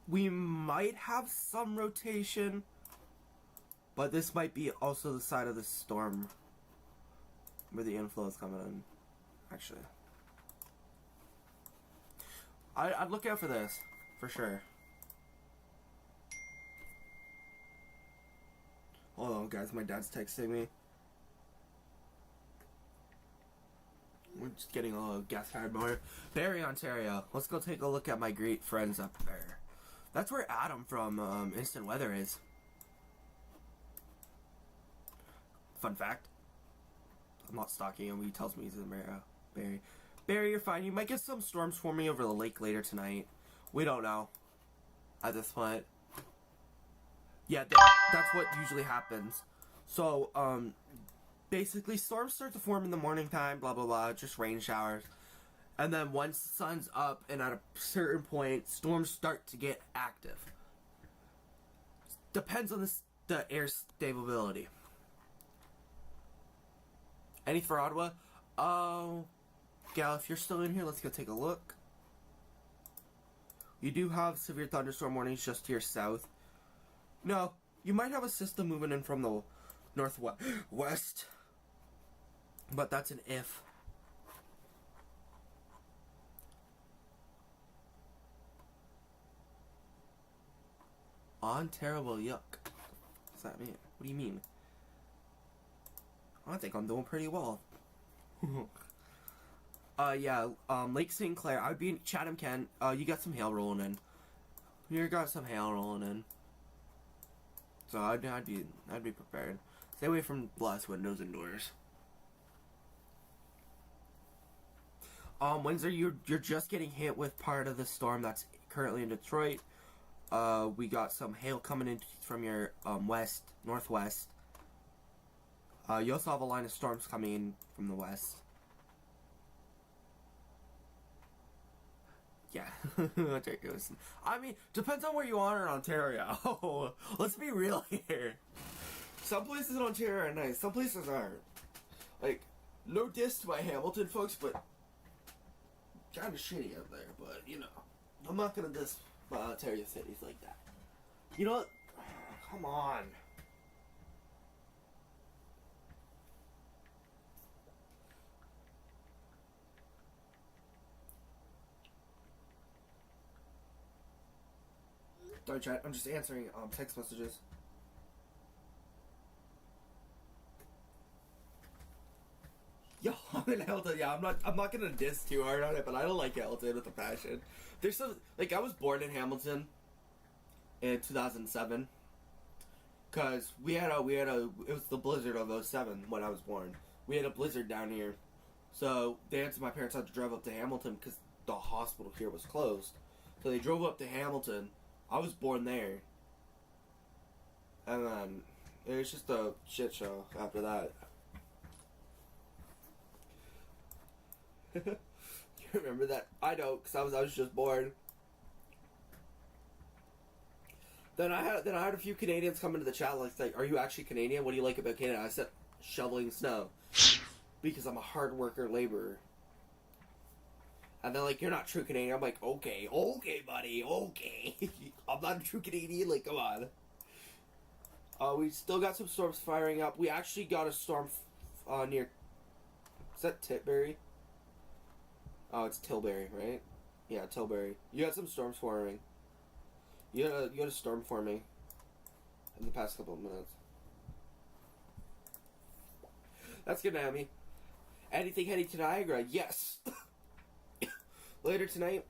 We might have some rotation, but this might be also the side of the storm where the inflow is coming in, actually. I'd look out for this, for sure. Hold on, guys, my dad's texting me. We're just getting a little gas-fired motor. Barrie, Ontario. Let's go take a look at my great friends up there. That's where Adam from Instant Weather is. Fun fact. I'm not stalking him. He tells me he's in Barrie. Barrie, you're fine. You might get some storms forming over the lake later tonight. We don't know. At this point. Yeah, that's what usually happens. So, basically, storms start to form in the morning time, blah, blah, blah. Just rain showers. And then once the sun's up and at a certain point, storms start to get active. Depends on the air stability. Any for Ottawa? Oh, Gal, if you're still in here, let's go take a look. You do have severe thunderstorm warnings just to your south. No, you might have a system moving in from the northwest, but that's an if. Terrible, yuck. What's that mean? What do you mean? I think I'm doing pretty well. Yeah, Lake St. Clair. I'd be in Chatham, Kent. You got some hail rolling in. You got some hail rolling in. So I'd be prepared. Stay away from glass windows and doors. Windsor, you're just getting hit with part of the storm that's currently in Detroit. We got some hail coming in from your northwest. You also have a line of storms coming in from the west. Yeah. I mean, depends on where you are in Ontario. Let's be real here. Some places in Ontario are nice, some places aren't. Like, no diss to my Hamilton folks, but kind of shitty out there. But, you know, I'm not gonna diss Ontario cities like that. You know what? Come on. Sorry, chat. I'm just answering text messages. Yo, I'm in Hamilton. Yeah, I'm not gonna diss too hard on it, but I don't like Hamilton with a passion. There's some, like, I was born in Hamilton in 2007, cause we had a it was the blizzard of 07 when I was born. We had a blizzard down here, so my parents had to drive up to Hamilton because the hospital here was closed. So they drove up to Hamilton. I was born there, and then it was just a shit show after that. You remember that? I know, cause I was just born. Then I had a few Canadians come into the chat like, "Are you actually Canadian? What do you like about Canada?" I said, "Shoveling snow," because I'm a hard worker laborer. And they're like, "You're not true Canadian." I'm like, okay, buddy, okay. I'm not a true Canadian, like, come on. We still got some storms firing up. We actually got a storm near, is that Tilbury? Oh, it's Tilbury, right? Yeah, Tilbury. You had some storms forming. You had a storm forming in the past couple of minutes. That's good, Naomi. Anything heading to Niagara? Yes! Later tonight,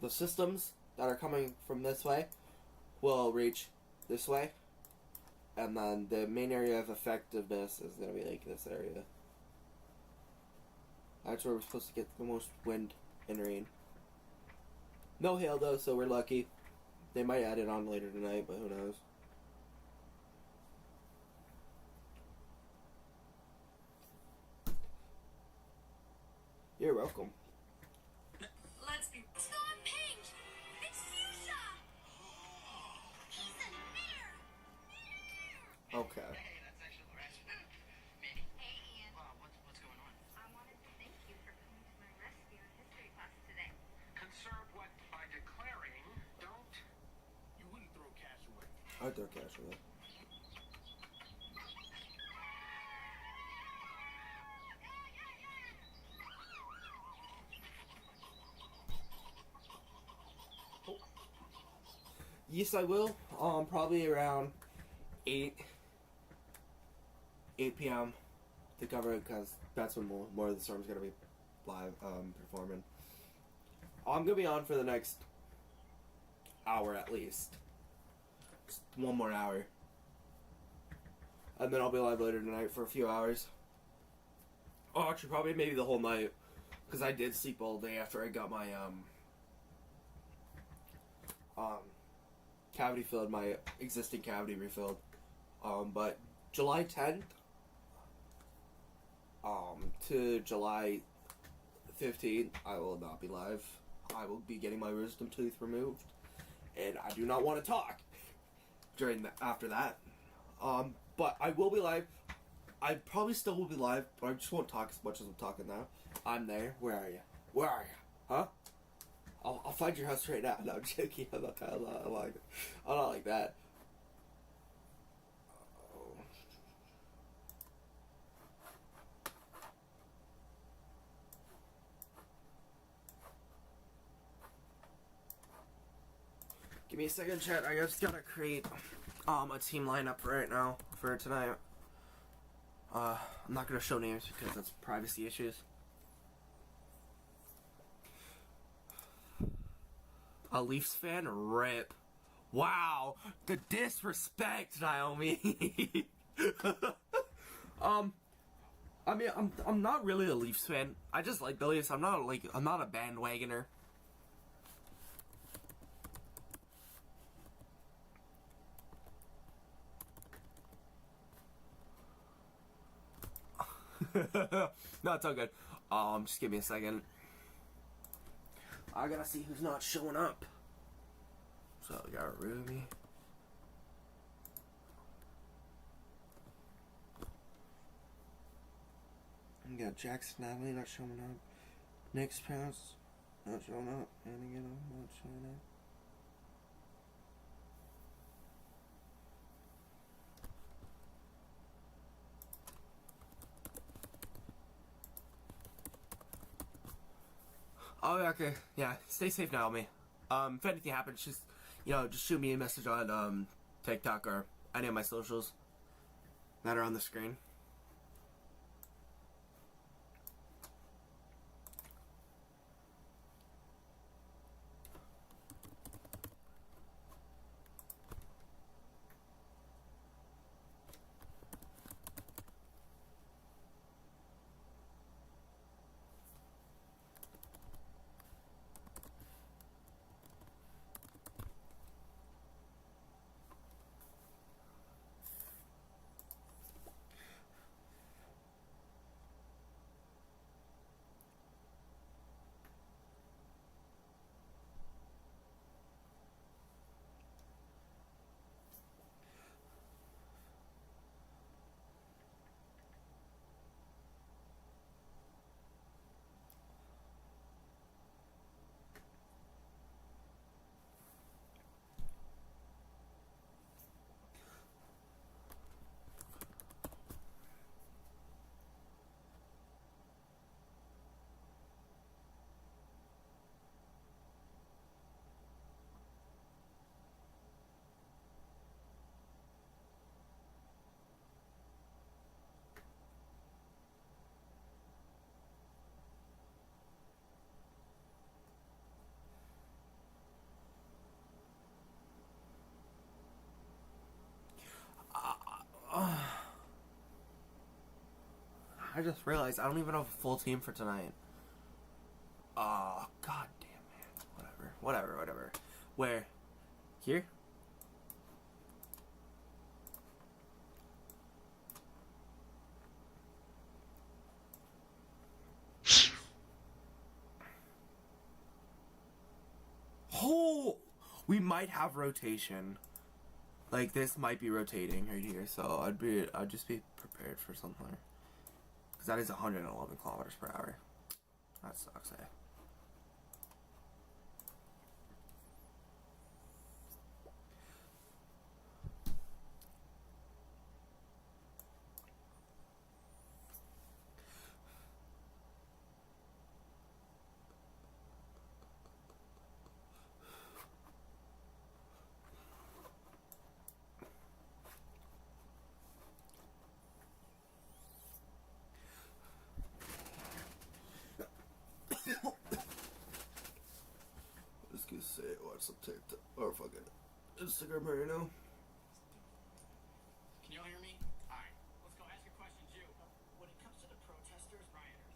the systems that are coming from this way will reach this way, and then the main area of effectiveness is going to be like this area. That's where we're supposed to get the most wind and rain. No hail though, so we're lucky. They might add it on later tonight, but who knows. You're welcome. Let's be. Storm Pink! It's Fuchsia! He's a bear! Okay. Hey, that's actually Loretta. Hey, Ian. Wow, what's going on? I wanted to thank you for coming to my rescue in history class today. Conserve what by declaring, don't. You wouldn't throw cash away. I'd throw cash with it. Yes, I will. Probably around 8 p.m. to cover it, because that's when more of the storm's gonna be live performing. I'm gonna be on for the next hour at least. Just one more hour, and then I'll be live later tonight for a few hours. Oh, actually, probably maybe the whole night, because I did sleep all day after I got my cavity filled, my existing cavity refilled. But July 10th to July 15th, I will not be live. I will be getting my wisdom tooth removed, and I do not want to talk after that. But I will be live I probably still will be live, but I just won't talk as much as I'm talking now. I'm there. Where are you? Where are you? Huh? I'll find your house right now. No, I'm joking. I'm not like that. Give me a second, chat. I just gotta create a team lineup right now for tonight. I'm not gonna show names because that's privacy issues. A Leafs fan? Rip. Wow, the disrespect, Naomi. I mean, I'm not really a Leafs fan. I just like the Leafs. I'm not a bandwagoner. No, it's all good. Just give me a second. I gotta see who's not showing up. So we got Ruby. We got Jackson Natalie not showing up. Nick's Pounce not showing up. And again, I'm not showing up. Oh, okay. Yeah, stay safe, Naomi. If anything happens, just shoot me a message on TikTok or any of my socials that are on the screen. I just realized I don't even have a full team for tonight. Oh, god damn it. Whatever. Where? Here? Oh! We might have rotation. Like, this might be rotating right here, so I'd just be prepared for something. Because that is 111 kilometers per hour. That sucks, eh? Just gonna say, watch some TikTok or fucking Instagram right now. Can y'all hear me? Alright, let's go ask your questions, you. When it comes to the protesters, rioters.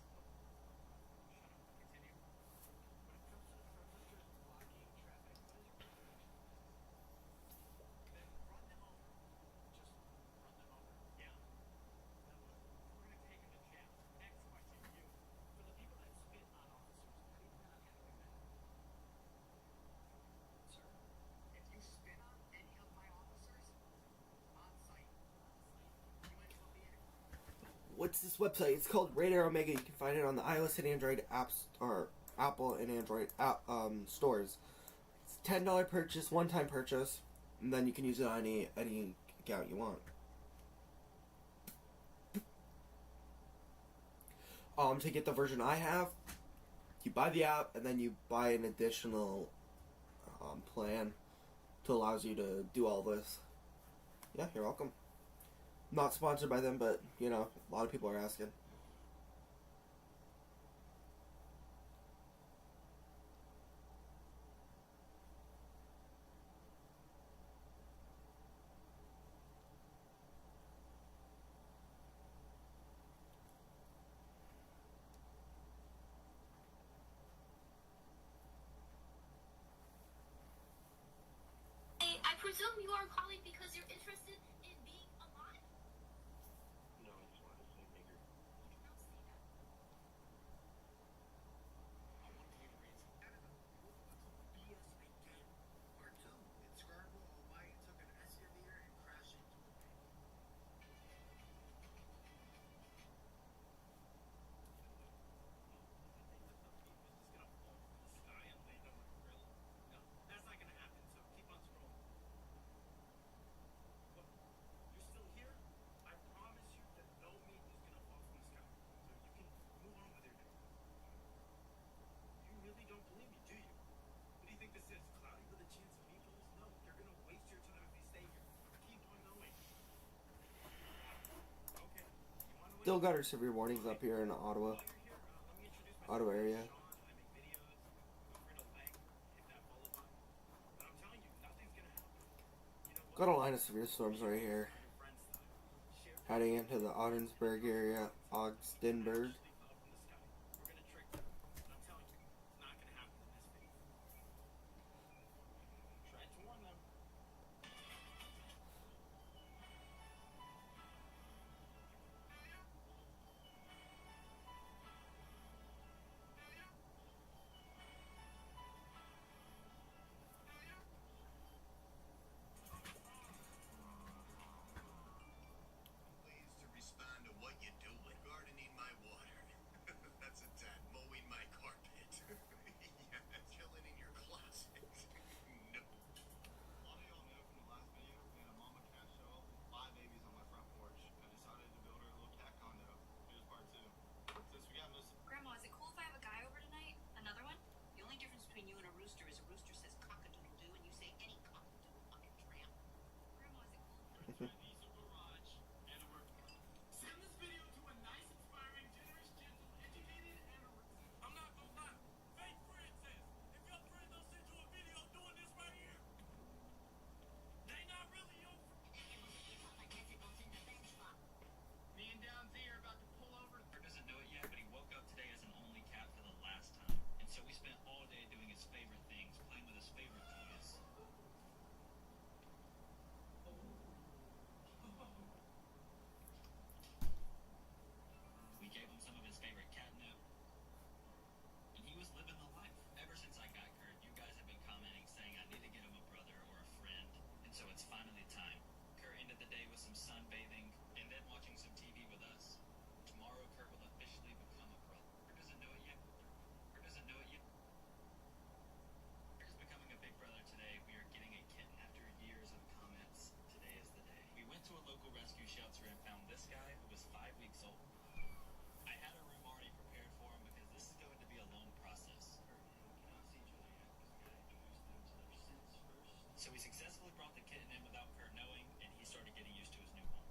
Shut up, continue. When it comes to the protesters blocking traffic, what is your reaction? Then run them over. Just run them over. Yeah. Then what? We're gonna take them to jail. Next question, you. For the people that spit on officers, how do you plan on handling that? Sir, if you spit on any of my officers, It's this website. It's called Radar Omega. You can find it on the iOS and Android apps, or Apple and Android stores. It's $10 purchase, one-time purchase, and then you can use it on any account you want. To get the version I have, you buy the app and then you buy an additional plan to allows you to do all this. Yeah, you're welcome. Not sponsored by them, but you know, a lot of people are asking. I presume you are calling because you're interested in being alive. No, I just wanted to say bigger. You cannot say that. I want to raise Canada. BS again. Part 2. In Scarborough, a Hawaii took an SUV and crashed into a bank. That's not gonna happen, so keep on scrolling. Look, you're still here? I promise you that no meat is gonna fall from the sky. So you can move on with your day. You really don't believe me, do you? What do you think this is? Cloudy with a chance of meatballs? No, you're gonna waste your time if you stay here. Keep on going. Okay. You wanna Still got our severe warnings up here in Ottawa, While you're here, let me introduce myself. Ottawa area. Sean, I make videos. Feel free to like, hit that follow button. But I'm telling you, nothing's gonna happen. You know what? Got a line of severe storms right here, Your friends thought. Share heading into the Ogdensburg area, Augsdenburg. actually fell from the sky. We're gonna trick them. But I'm telling you, it's not gonna happen in this video. Try to warn them. Ways to respond to what you do with gardening my water. That's a tad. Mowing my carpet. Yeah, chilling in your closet. No. A lot of y'all know from the last video, we had a mama cat show up with 5 babies on my front porch. I decided to build her a little cat condo. Here's part 2. Since we got most of Grandma, is it cool if I have a guy over tonight? Another one? The only difference between you and a rooster is a rooster says cock-a-doodle-doo and you say any cock-a-doodle fucking tramp. Grandma, is it cool? Diesel garage and a work car. Send this video to a nice, inspiring, generous, gentle, educated, and I'm not gonna lie. Fake friend says, if your friend don't send you a video doing this right here, they not really your Me and Down Z are about to pull over. Kurt doesn't know it yet, but he woke up today as an only cat for the last time. And so we spent all day doing his favorite things, playing with his favorite toys. We gave him some of his favorite catnip. And he was living the life. Ever since I got Kurt, you guys have been commenting saying I need to get him a brother or a friend. And so it's finally time. Kurt ended the day with some sunbathing and then watching some TV with us. Tomorrow, Kurt will officially become a brother. Kurt doesn't know it yet. Kurt doesn't know it yet. Kurt is becoming a big brother today. We are getting a kitten after years of comments. Today is the day. We went to a local rescue shelter and found this guy who was 5 weeks old. I had a room already prepared for him because this is going to be a long process. So we successfully brought the kitten in without Kurt knowing, and he started getting used to his new home.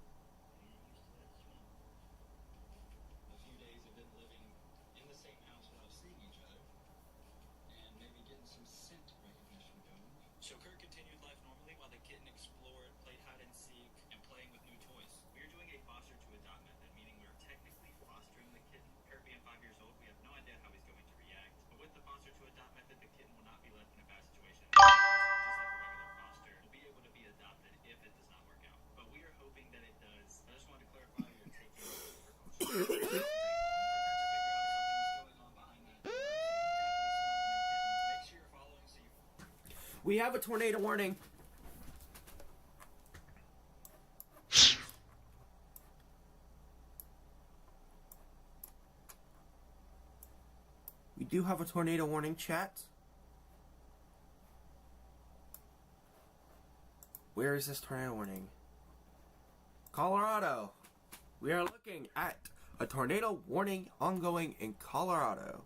a few days of them living in the same house without seeing each other. And maybe getting some scent recognition going. So Kurt continued life normally while the kitten explored, played hide and seek, and playing with new toys. We are doing a foster to adopt method, meaning we are technically fostering the kitten. Kurt being 5 years old, we have no idea how he's going to react. But with the foster to adopt method, the kitten will not be left in a bad situation. Just like a regular foster, will be able to be adopted if it does not work out. But we are hoping that it does. I just wanted to clarify we are taking precautions. Make sure you're following so you We have a tornado warning. do have a tornado warning, chat. Where is this tornado warning? Colorado. We are looking at a tornado warning ongoing in Colorado.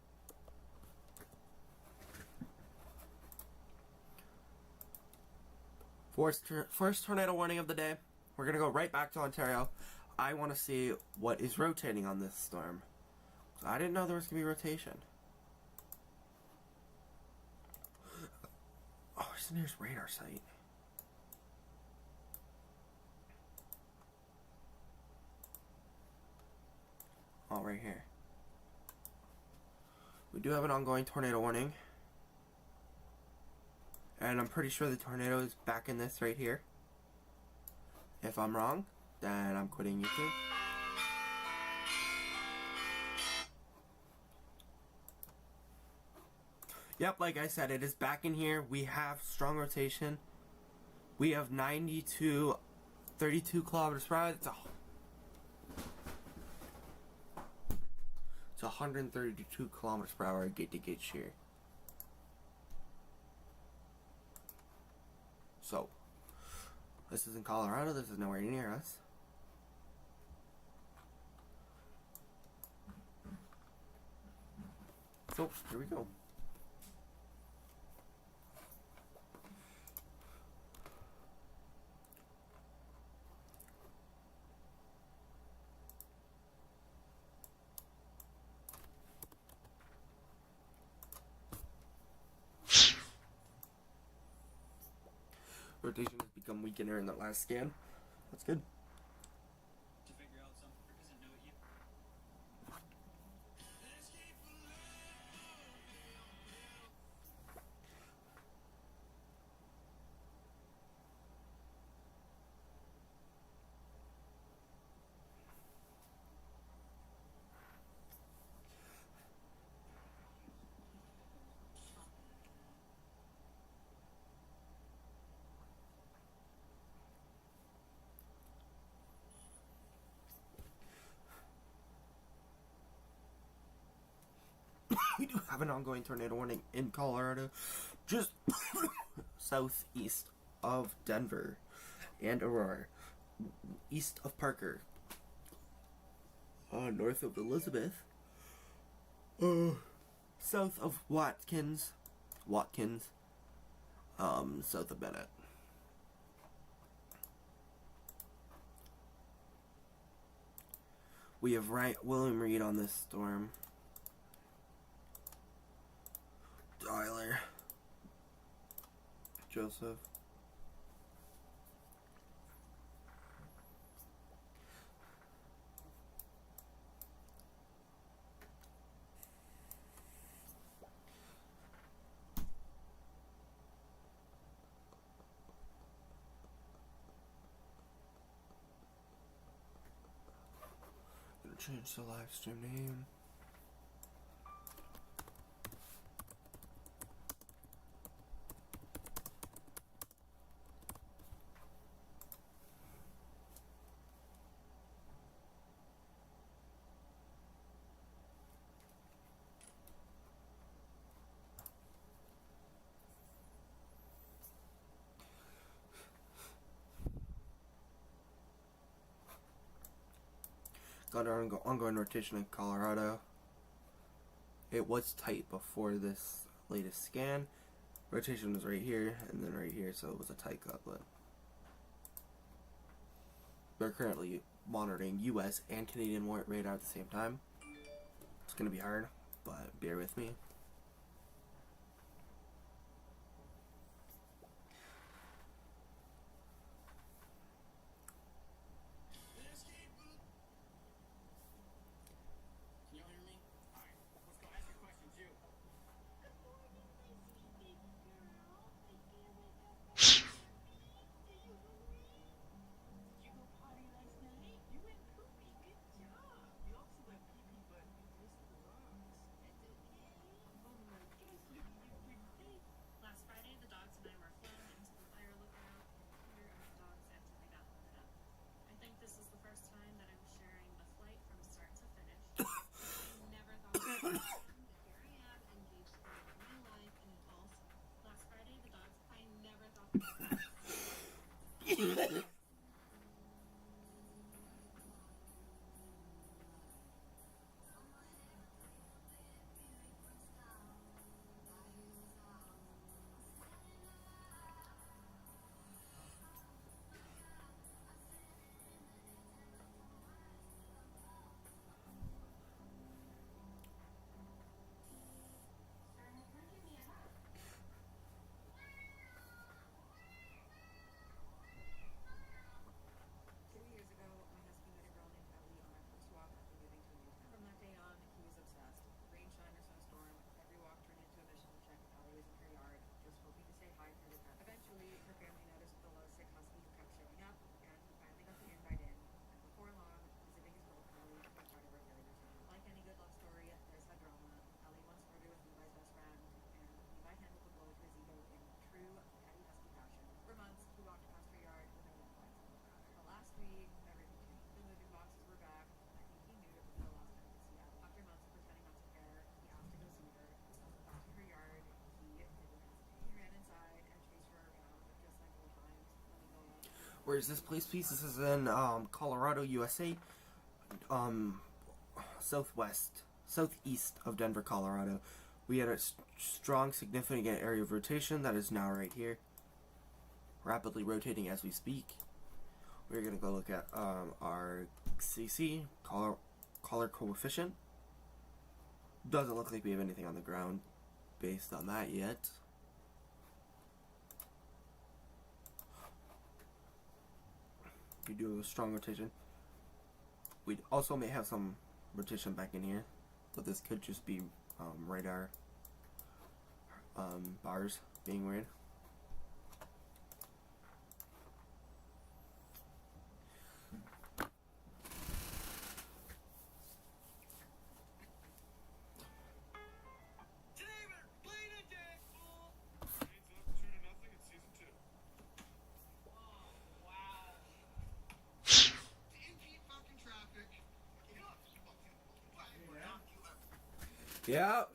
First tornado warning of the day. We're going to go right back to Ontario. I want to see what is rotating on this storm. I didn't know there was going to be rotation. Oh, where's the nearest radar site? Oh, right here. We do have an ongoing tornado warning. And I'm pretty sure the tornado is back in this right here. If I'm wrong, then I'm quitting YouTube. Yep, like I said, it is back in here. We have strong rotation. We have 90 to 32 kilometers per hour. It's 132 kilometers per hour gate to gate shear. So, this is in Colorado. This is nowhere near us. So, here we go. Rotation has become weaker in that last scan. That's good. To figure out something that isn't new at you. We do have an ongoing tornado warning in Colorado, just southeast of Denver and Aurora, east of Parker, north of Elizabeth, south of Watkins, south of Bennett. We have William Reed on this storm. Tyler. Joseph. Gonna change the live stream name. Got our ongoing rotation in Colorado. It was tight before this latest scan. Rotation was right here and then right here, so it was a tight couplet. We're currently monitoring US and Canadian radar at the same time. It's gonna be hard, but bear with me. Where is this place, please? This is in Colorado, USA. Southeast of Denver, Colorado. We had a strong, significant area of rotation that is now right here. Rapidly rotating as we speak. We're going to go look at our CC, color coefficient. Doesn't look like we have anything on the ground based on that yet. We do a strong rotation. We also may have some rotation back in here, but this could just be radar bars being weird. Yeah.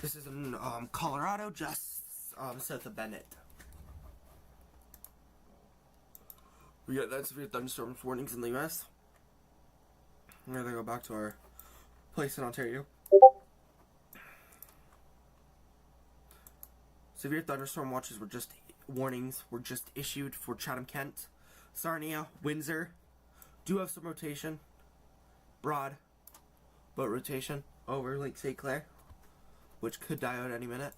This is in Colorado, just south of Bennett. We got that severe thunderstorms warnings in the U.S. We're gonna go back to our place in Ontario. Severe thunderstorm warnings were just issued for Chatham-Kent, Sarnia, Windsor. Do have some rotation, broad, but rotation over Lake St. Clair, which could die out any minute.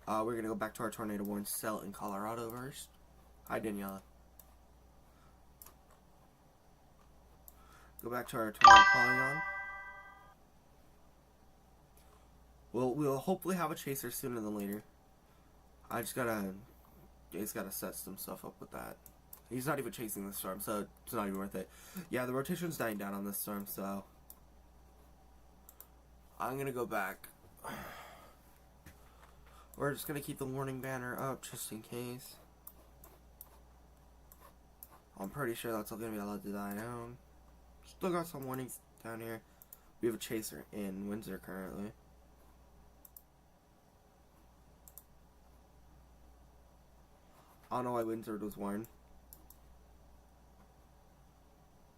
We're gonna go back to our tornado warning cell in Colorado first. Hi, Daniela. Go back to our tornado polygon. We'll hopefully have a chaser sooner than later. He's gotta set some stuff up with that. He's not even chasing the storm, so it's not even worth it. Yeah, the rotation's dying down on this storm, so I'm gonna go back. We're just gonna keep the warning banner up just in case. I'm pretty sure that's all gonna be allowed to die down. Still got some warnings down here. We have a chaser in Windsor currently. I don't know why Windsor was warned.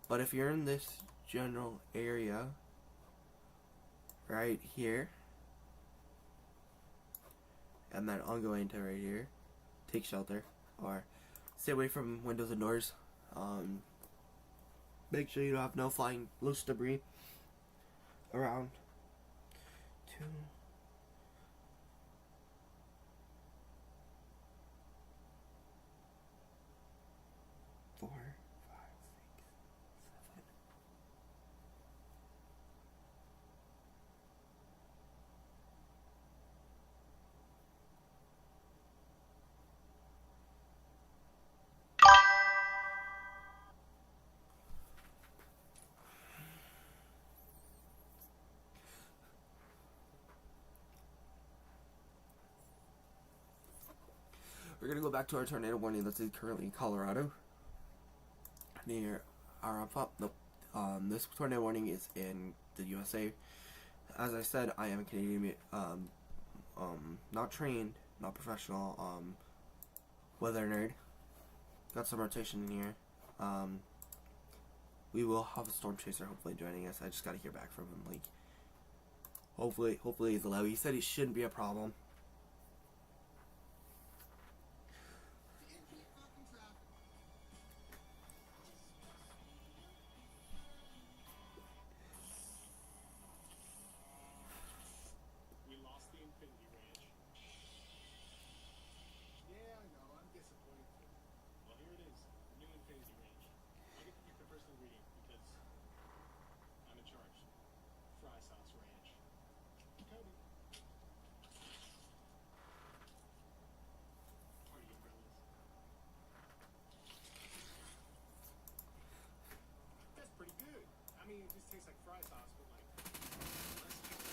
But if you're in this general area right here, and then I'll go into right here, take shelter, or stay away from windows and doors. Make sure you don't have no flying loose debris around. 2, 4, 5, 6, 7. We're gonna go back to our tornado warning that's currently in Colorado. Near our nope. This tornado warning is in the USA. As I said, I am a Canadian, not trained, not professional, weather nerd. Got some rotation in here. We will have a storm chaser hopefully joining us. I just gotta hear back from him. Like, hopefully he's allowed. He said he shouldn't be a problem. We lost the Infinity Ranch. Yeah, I know. I'm disappointed too. Well, here it is. The new Infinity Ranch. I get to pick the first ingredient because I'm in charge. Fry Sauce Ranch. Cody. Party umbrellas. That's pretty good. I mean, it just tastes like fry sauce, but like less calories.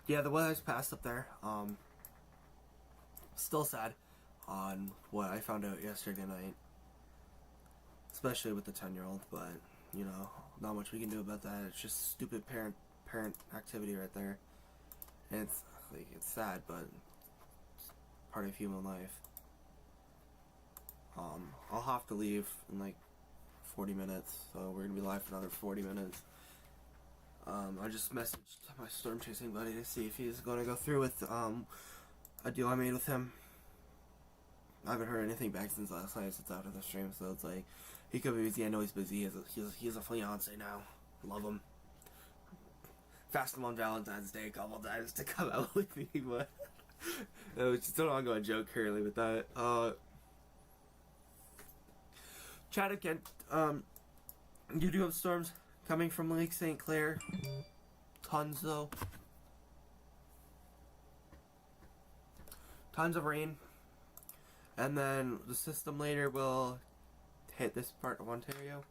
Yeah, the weather's passed up there. Still sad on what I found out yesterday night. Especially with the 10-year-old, but, you know, not much we can do about that. It's just stupid parent activity right there. And it's, like, it's sad, but it's part of human life. I'll have to leave in, like, 40 minutes, so we're gonna be live for another 40 minutes. I just messaged my storm chasing buddy to see if he's gonna go through with a deal I made with him. I haven't heard anything back since last night since after the stream, so it's like he could be busy. I know he's busy. He's a fiance now. Love him. Fast him on Valentine's Day a couple times to come out with me, but it's just an ongoing joke currently with that. Chat again. You do have storms coming from Lake St. Clair. Tons though. Tons of rain. And then the system later will hit this part of Ontario.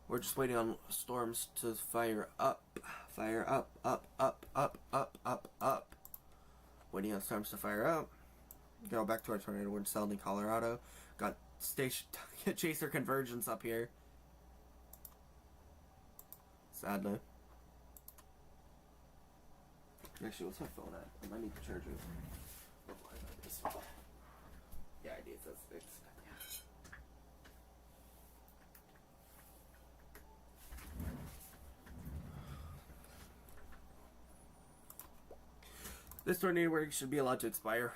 We're just waiting on storms to fire up. Fire up, up, up, up, up, up, up. Waiting on storms to fire up. Go back to our tornado warning cell in Colorado. Got station chaser convergence up here. Sadly. Actually, what's my phone at? I might need to charge it. Yeah, I did. That's fixed. This tornado work should be allowed to expire.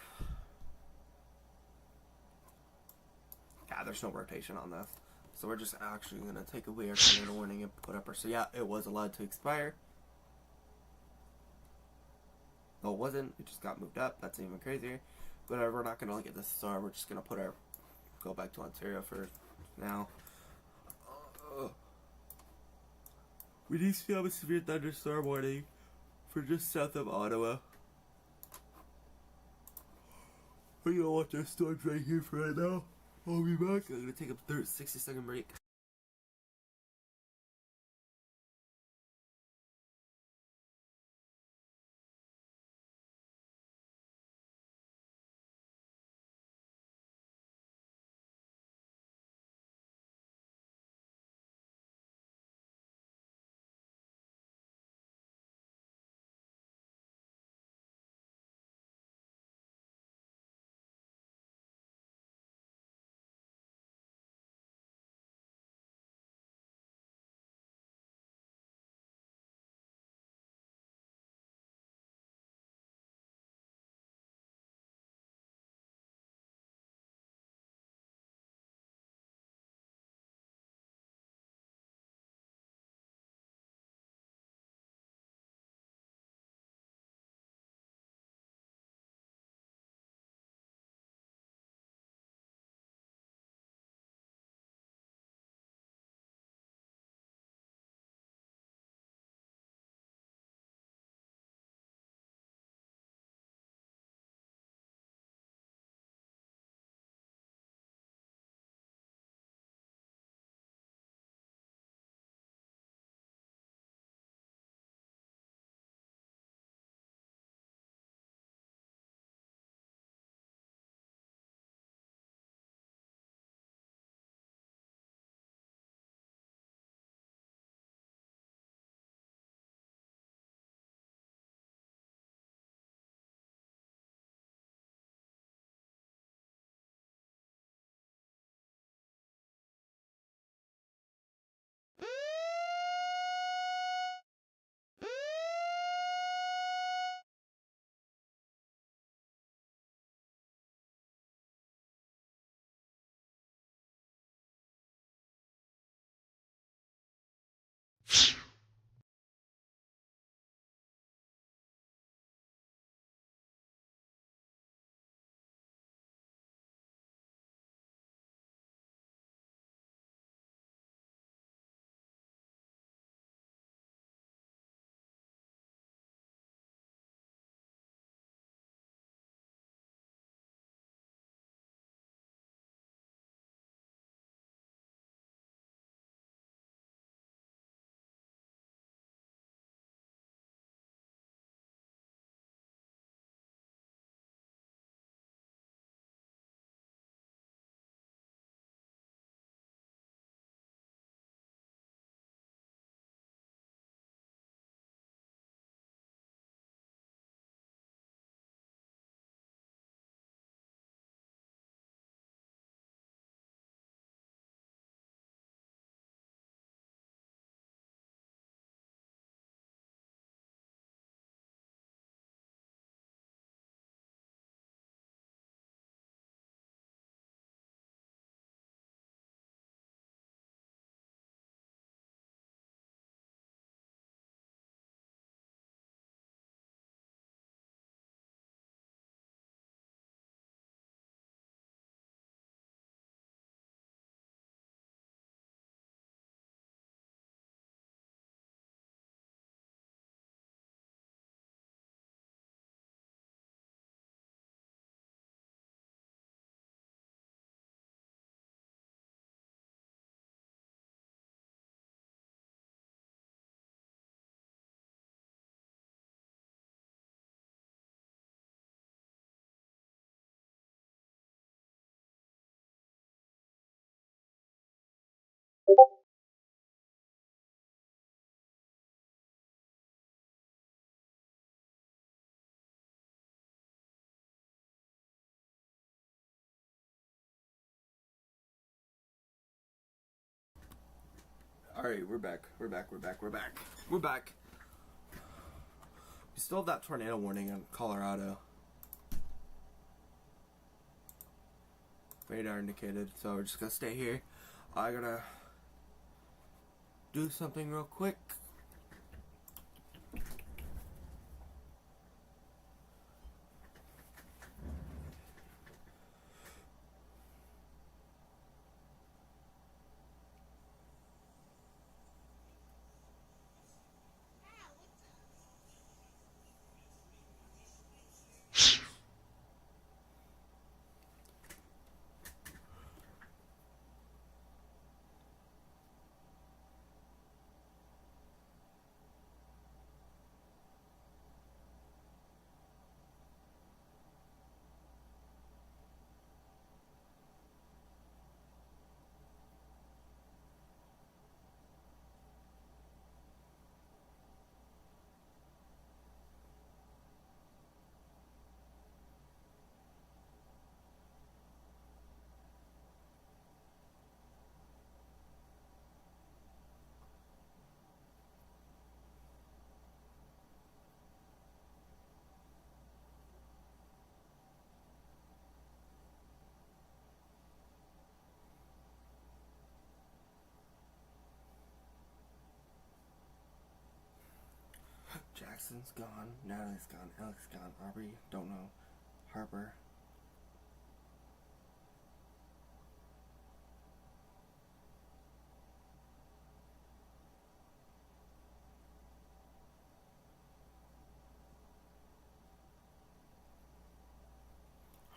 Yeah, there's no rotation on this. So we're just actually going to take away our tornado warning and put up our... So yeah, it was allowed to expire. No, it wasn't. It just got moved up. That's even crazier. But we're not going to look at this storm. We're just going to put our... Go back to Ontario for now. We do still have a severe thunderstorm warning for just south of Ottawa. We're gonna watch our storms right here for right now. I'll be back. I'm gonna take a 60-second break. Alright, we're back. We're back. We still have that tornado warning in Colorado. Radar indicated, so we're just gonna stay here. I gotta do something real quick. Jackson's gone. Natalie's gone. Alex gone. Aubrey, don't know. Harper.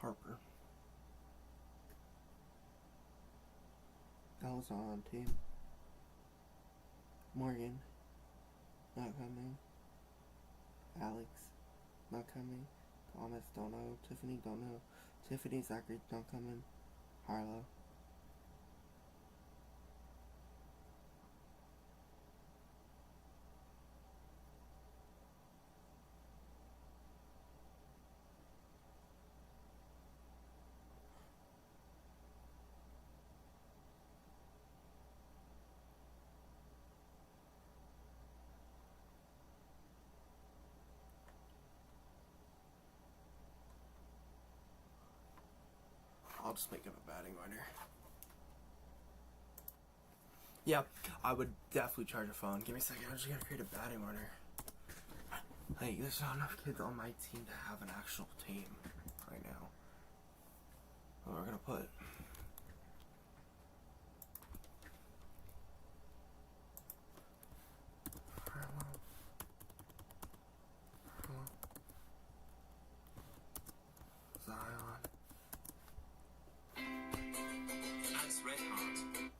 Harper. Elle's on team. Morgan. Not coming. Alex. Not coming. Thomas, don't know. Tiffany, don't know. Tiffany, Zachary, not coming. Harlow. I'll just make him a batting order. Yeah, I would definitely charge a phone. Give me a second, I'm just gonna create a batting order. Like, there's not enough kids on my team to have an actual team right now. What we're gonna put. Zion. Ice Red Hot.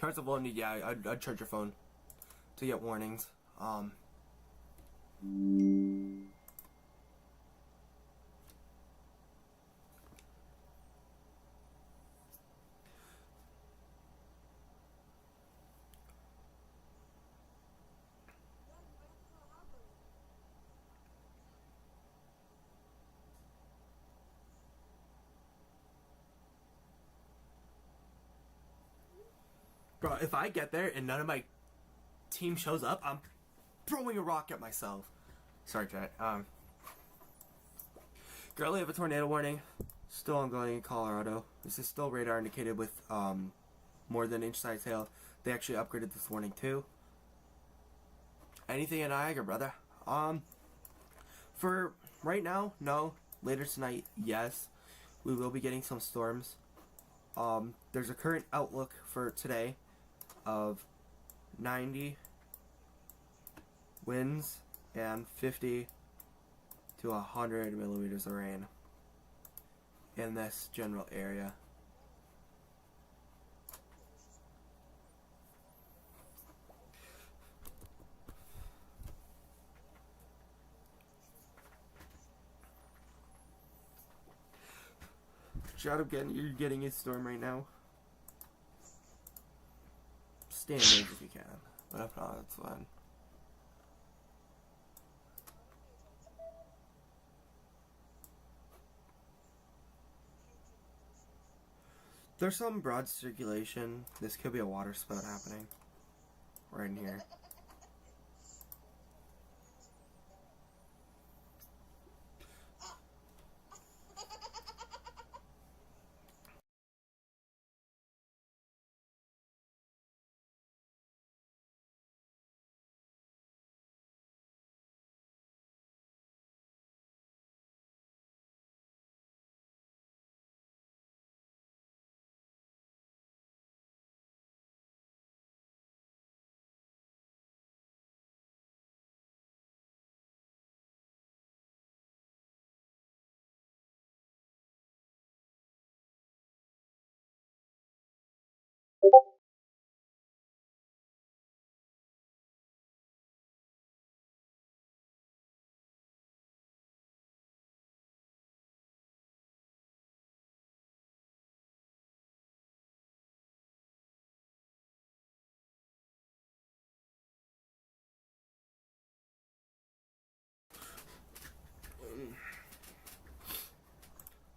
Cards of Loan, yeah, I'd charge your phone to get warnings. Bro, if I get there and none of my team shows up, I'm throwing a rock at myself. Sorry, chat. Currently have a tornado warning. Still ongoing in Colorado. This is still radar indicated with more than inch-sized hail. They actually upgraded this warning too. Anything in Niagara, brother? For right now, no. Later tonight, yes. We will be getting some storms. There's a current outlook for today of 90 winds and 50 to 100 millimeters of rain in this general area. Shout out again, you're getting a storm right now. Stay engaged if you can, but if not, it's fine. There's some broad circulation. This could be a water spout happening. Right in here.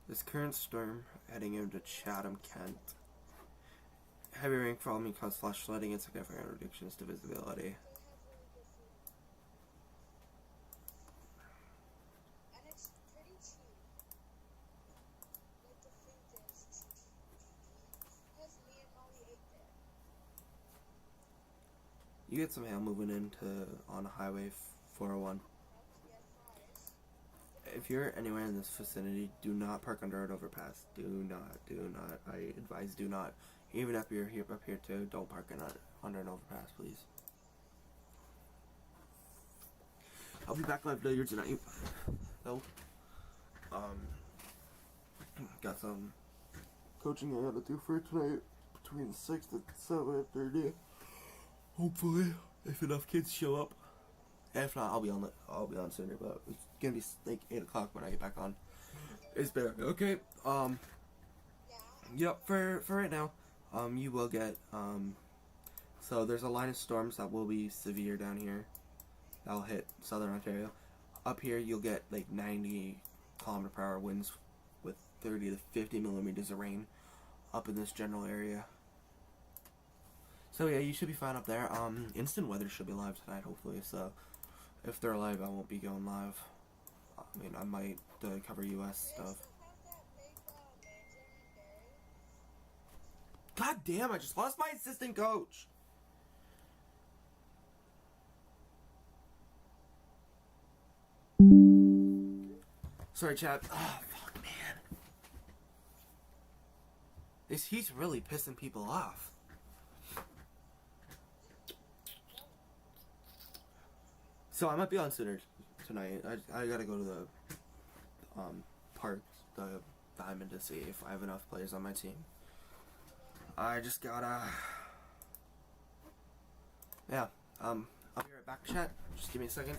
This current storm heading into Chatham, Kent. Heavy rainfall may cause flash flooding and significant reductions to visibility. And it's pretty cheap. Like the food is cheap. Because me and Molly ate there. You get some hail moving into on Highway 401. If you're anywhere in this vicinity, do not park under an overpass. Do not. I advise do not. Even if you're up here too, don't park under an overpass, please. I'll be back live later tonight. So, got some coaching I gotta do for tonight between 6 and 7:30. Hopefully, if enough kids show up. If not, I'll be on sooner, but it's gonna be like 8 o'clock when I get back on. It's better. Okay. Yep. For right now, you will get so there's a line of storms that will be severe down here. That'll hit southern Ontario. Up here, you'll get like 90-kilometer-per-hour winds with 30 to 50 millimeters of rain up in this general area. So yeah, you should be fine up there. Instant weather should be live tonight, hopefully. So if they're live, I won't be going live. I mean, I might cover US stuff. God damn, I just lost my assistant coach. Sorry, chat. Oh, fuck, man. This heat's really pissing people off. So I might be on sooner tonight. I gotta go to the park, the diamond, to see if I have enough players on my team. I just gotta. Yeah. I'll be right back, chat. Just give me a second.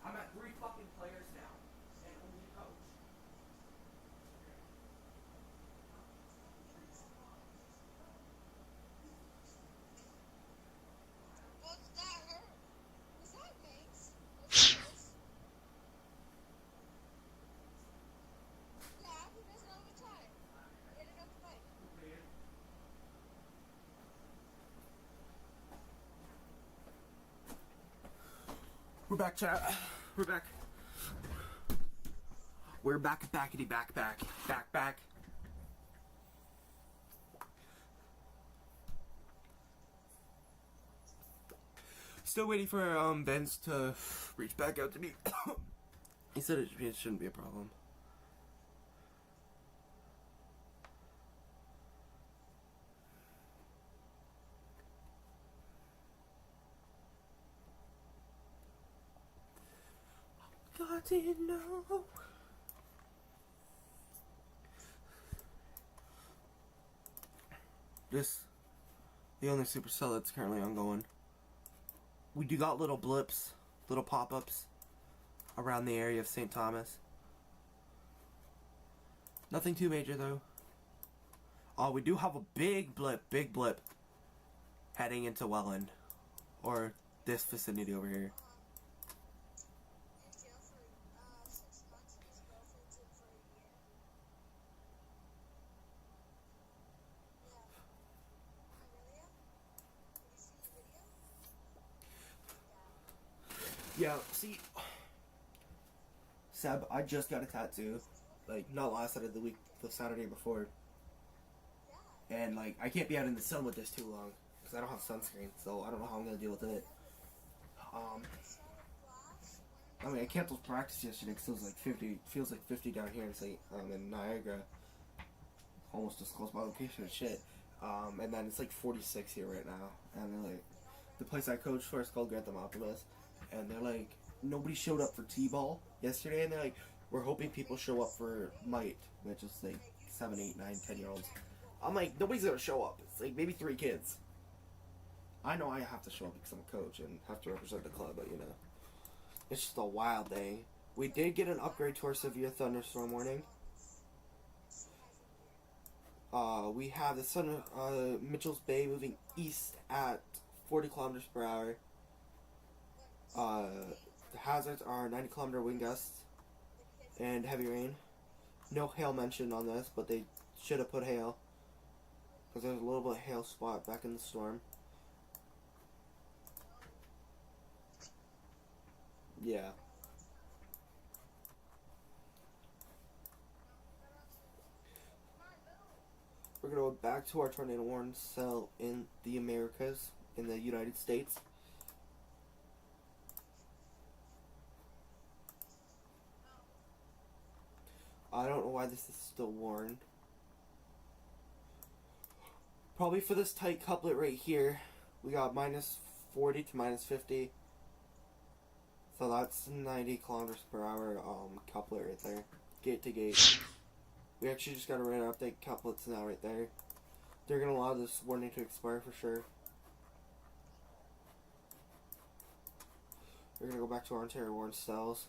I'm at 3 fucking players now, and only a coach. What's that hurt? Was that Mace? Yeah, he doesn't have a tire. Get it up the bike. We're back, chat. We're back. We're back, backity, back. Still waiting for Vince to reach back out to me. He said it shouldn't be a problem. God didn't know. This, the only supercell that's currently ongoing. We do got little blips, little pop-ups around the area of St. Thomas. Nothing too major though. Oh, we do have a big blip heading into Welland, or this vicinity over here. In jail for 6 months. Yeah, see, Seb, I just got a tattoo, like not last Saturday, the week, the Saturday before, and like I can't be out in the sun with this too long because I don't have sunscreen, so I don't know how I'm gonna deal with it. I mean, I canceled practice yesterday because it was like 50, feels like 50 down here in in Niagara, almost disclosed my location and shit. And then it's like 46 here right now, and they're like, the place I coach for is called Grantham Optimus, and they're like, nobody showed up for T-ball yesterday, and they're like, we're hoping people show up for Might, which is like 7, 8, 9, 10-year-olds. I'm like, nobody's gonna show up. It's like maybe 3 kids. I know I have to show up because I'm a coach and have to represent the club, but you know, it's just a wild day. We did get an upgrade to our severe thunderstorm warning. We have the sun, Mitchell's Bay moving east at 40 kilometers per hour. The hazards are 90-kilometer wind gusts and heavy rain. No hail mentioned on this, but they should have put hail because there's a little bit of hail spot back in the storm. Yeah. We're gonna go back to our tornado warning cell in the Americas, in the United States. I don't know why this is still warned. Probably for this tight couplet right here, we got minus 40 to minus 50. So that's 90 kilometers per hour couplet right there, gate to gate. We actually just got a radar update couplets now right there. They're gonna allow this warning to expire for sure. We're gonna go back to our Ontario warning cells.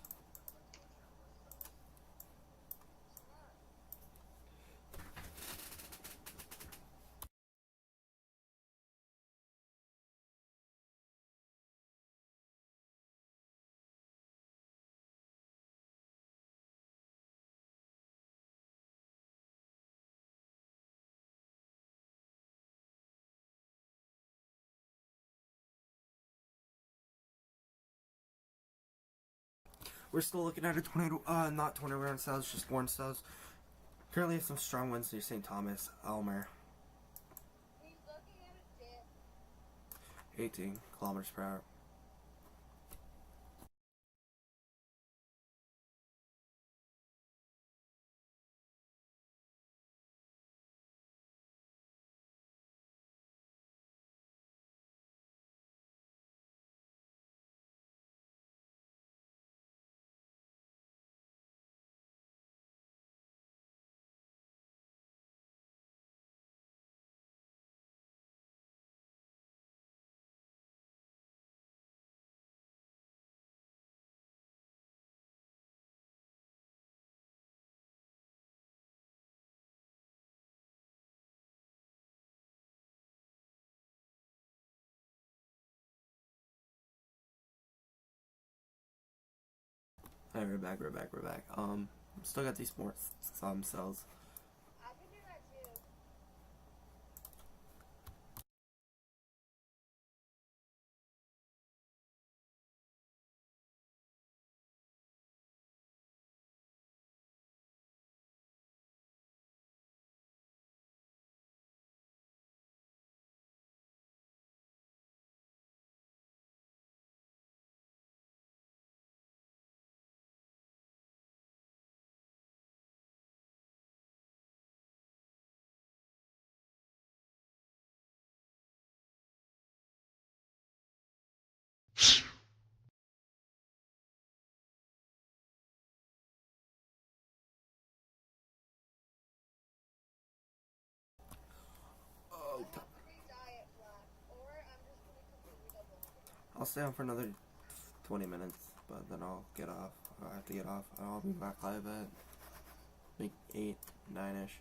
We're still looking at a tornado, not tornado warning cells, just warning cells. Currently have some strong winds near St. Thomas, Elmer. 18 kilometers per hour. Alright, we're back. Still got these more cells. Oh, I'll stay on for another 20 minutes, but then I'll get off. I have to get off. I'll be back live at like 8, 9-ish.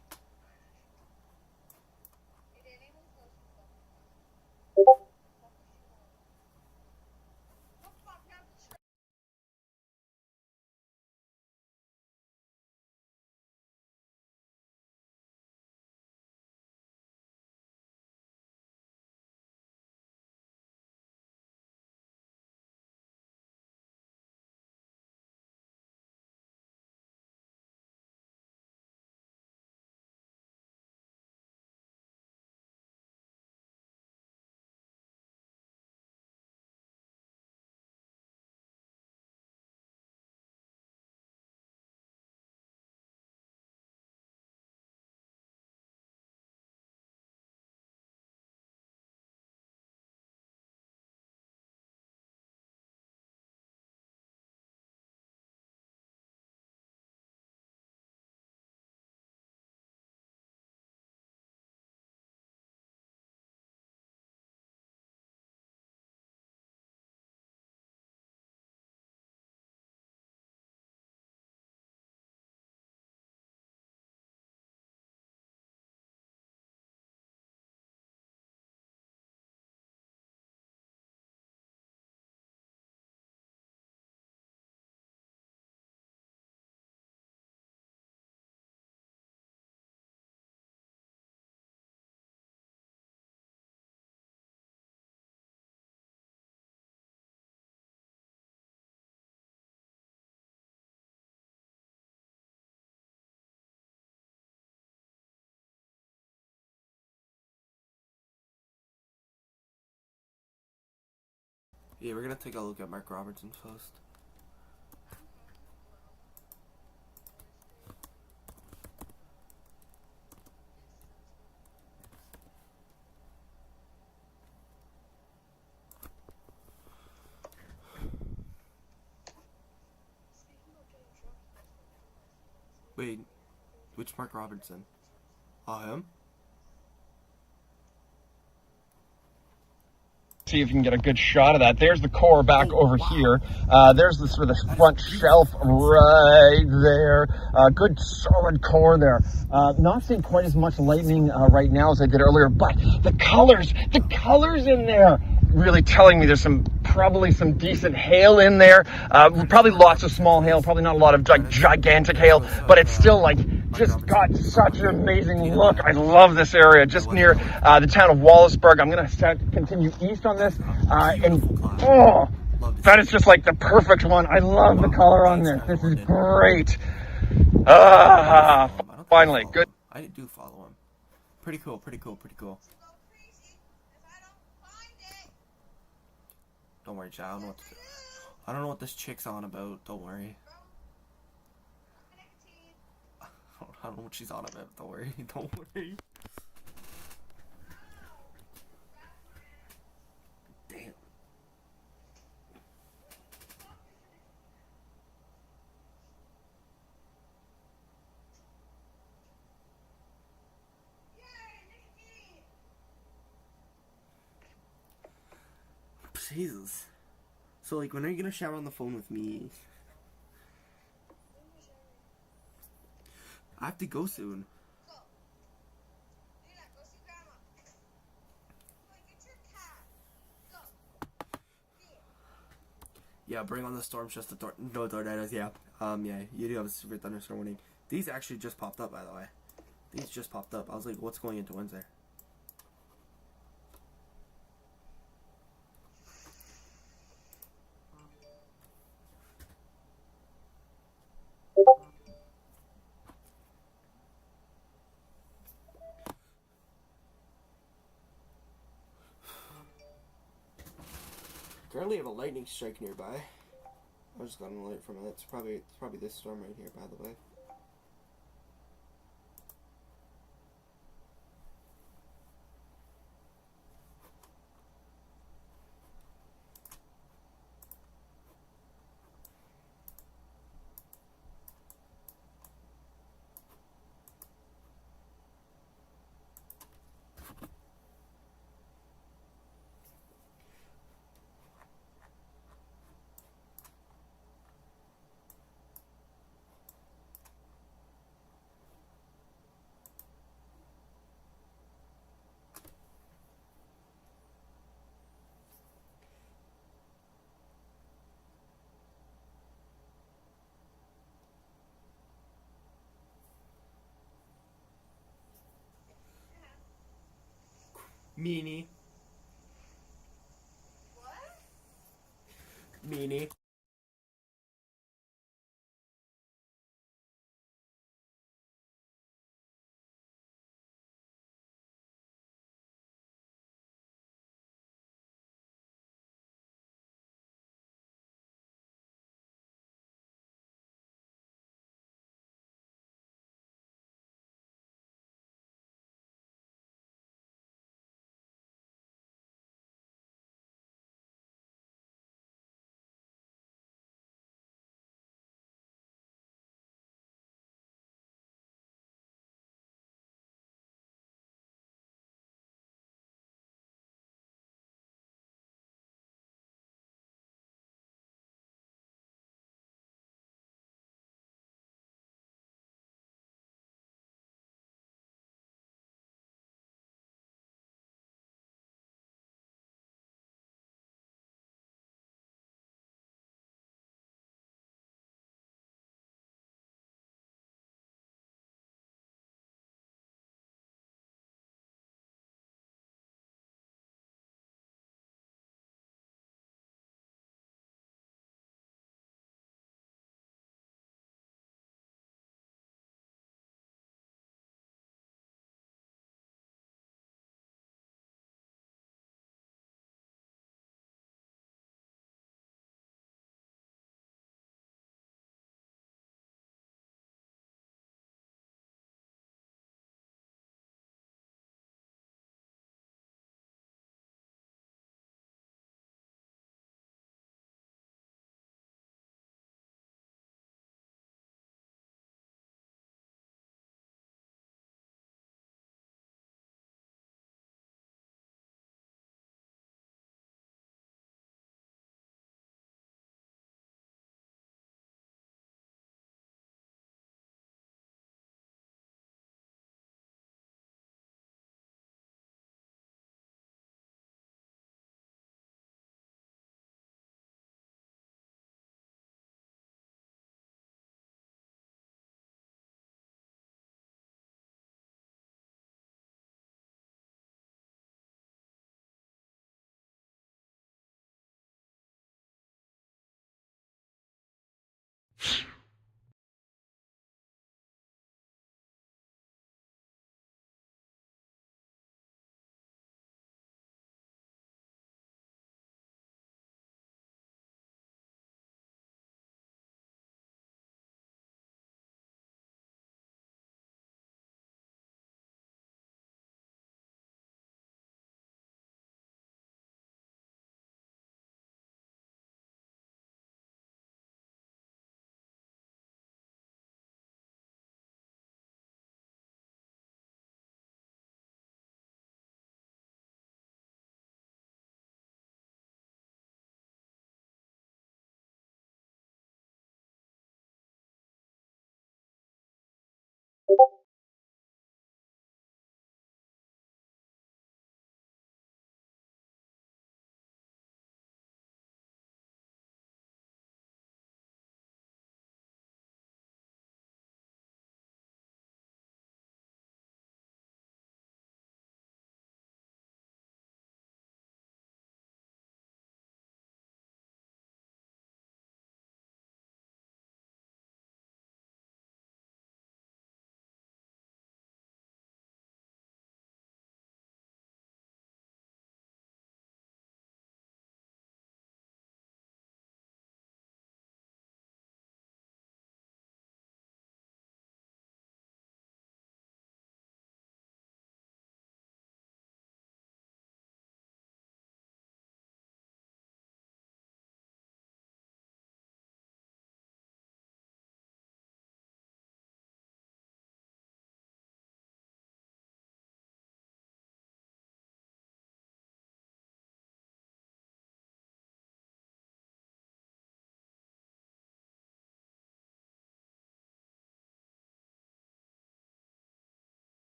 Yeah, we're gonna take a look at Mark Robertson's post. Wait, which Mark Robertson? Oh, him? See if you can get a good shot of that. There's the core back over here. There's the sort of the front shelf right there. Good solid core there. Not seeing quite as much lightning right now as I did earlier, but the colors in there really telling me there's probably some decent hail in there. Probably lots of small hail, probably not a lot of gigantic hail, but it's still like just got such an amazing look. I love this area just near the town of Wallaceburg. I'm going to continue east on this, and oh, that is just like the perfect one. I love the color on this. This is great. Finally, good. I do follow him. Pretty cool, pretty cool, pretty cool. Don't worry, Chad. I don't know what this chick's on about. Don't worry. I don't know what she's on about. Don't worry. Don't worry. Damn. Jesus. So, like, when are you gonna shower on the phone with me? I have to go soon. Yeah, bring on the storms, just the no tornadoes. Yeah, yeah, you do have a super thunderstorm warning. These actually just popped up, by the way. These just popped up. I was like, what's going into Wednesday? Currently have a lightning strike nearby. I just got an alert from it. It's probably this storm right here, by the way. Meanie. What? Meanie.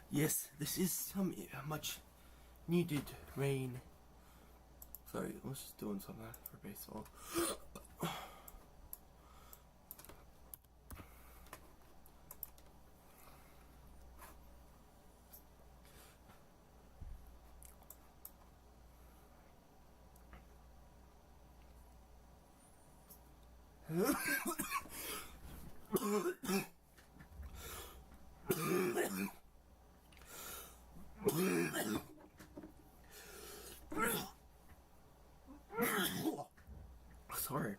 Yes, this is some much needed rain. Sorry, I was just doing something for baseball. Sorry.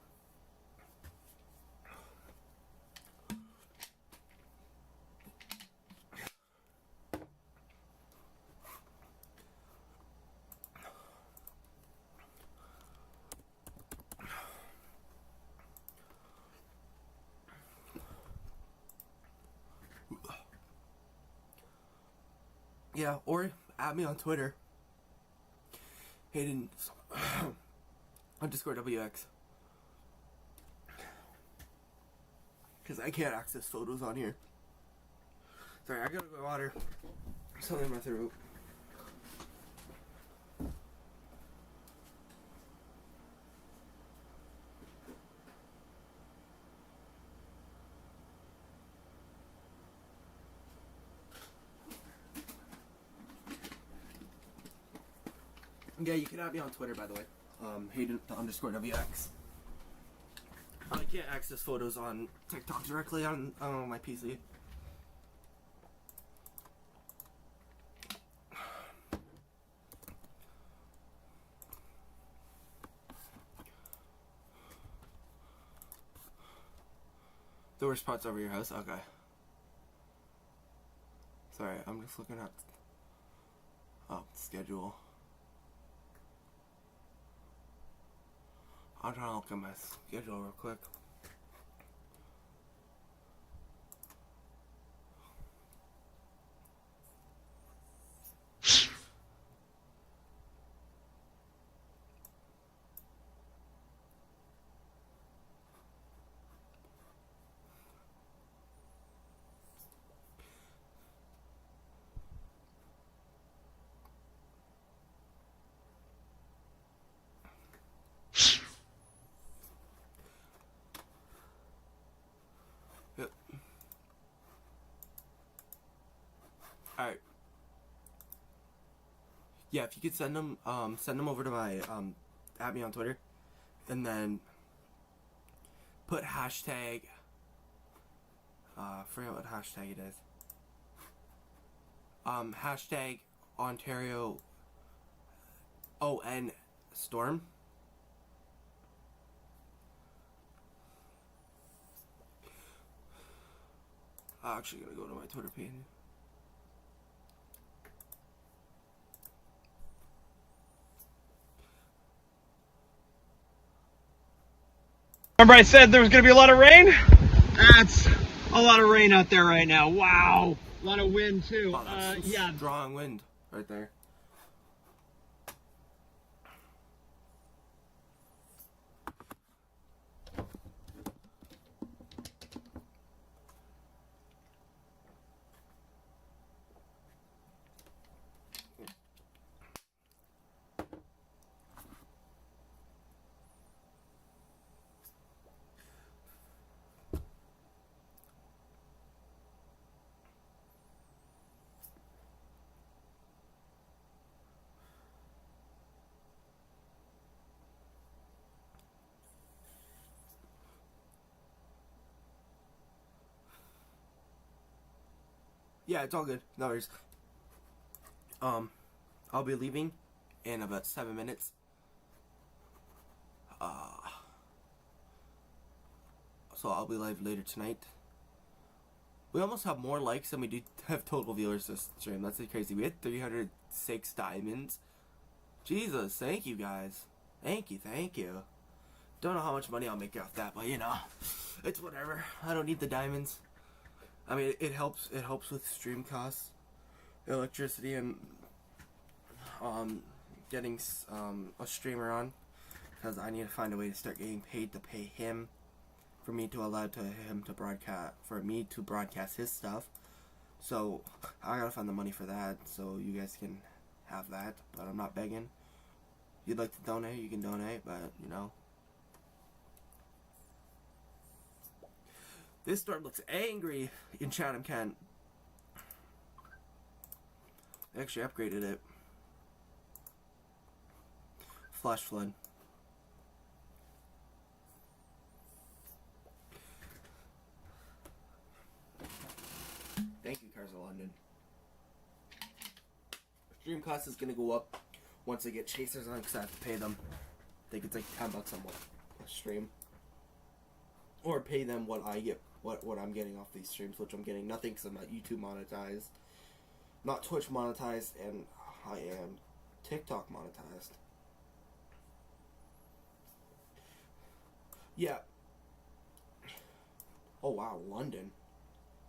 Yeah, or add me on Twitter. Hayden _ WX. Because I can't access photos on here. Sorry, I gotta go water. Something in my throat. Yeah, you can add me on Twitter, by the way. Hayden _ WX. I can't access photos on TikTok directly on my PC. The worst part's over your house? Okay. Sorry, I'm just looking at schedule. I'm trying to look at my schedule real quick. Yep. Alright. Yeah, if you could send them over to my, add me on Twitter, and then put hashtag, forget what hashtag it is. Hashtag Ontario ON Storm. I'm actually gonna go to my Twitter page. Remember I said there was going to be a lot of rain? That's a lot of rain out there right now. Wow. A lot of wind too. Oh, that's Yeah. strong wind right there. Yeah, it's all good. No worries. I'll be leaving in about 7 minutes. So I'll be live later tonight. We almost have more likes than we do have total viewers this stream. That's crazy. We had 306 diamonds. Jesus, thank you guys. Thank you. Don't know how much money I'll make off that, but you know, it's whatever. I don't need the diamonds. I mean, it helps with stream costs, electricity, and getting a streamer on, because I need to find a way to start getting paid to pay him, for me to broadcast his stuff, So I gotta find the money for that so you guys can have that. But I'm not begging. If you'd like to donate, you can donate, but you know. This storm looks angry in Chatham, Kent. They actually upgraded it. Flash flood. Thank you, Cars of London. Stream cost is gonna go up once I get chasers on because I have to pay them. I think it's like $10 a stream. Or pay them what I get, what I'm getting off these streams, which I'm getting nothing because I'm not YouTube monetized, not Twitch monetized, and I am TikTok monetized. Yeah. Oh wow, London.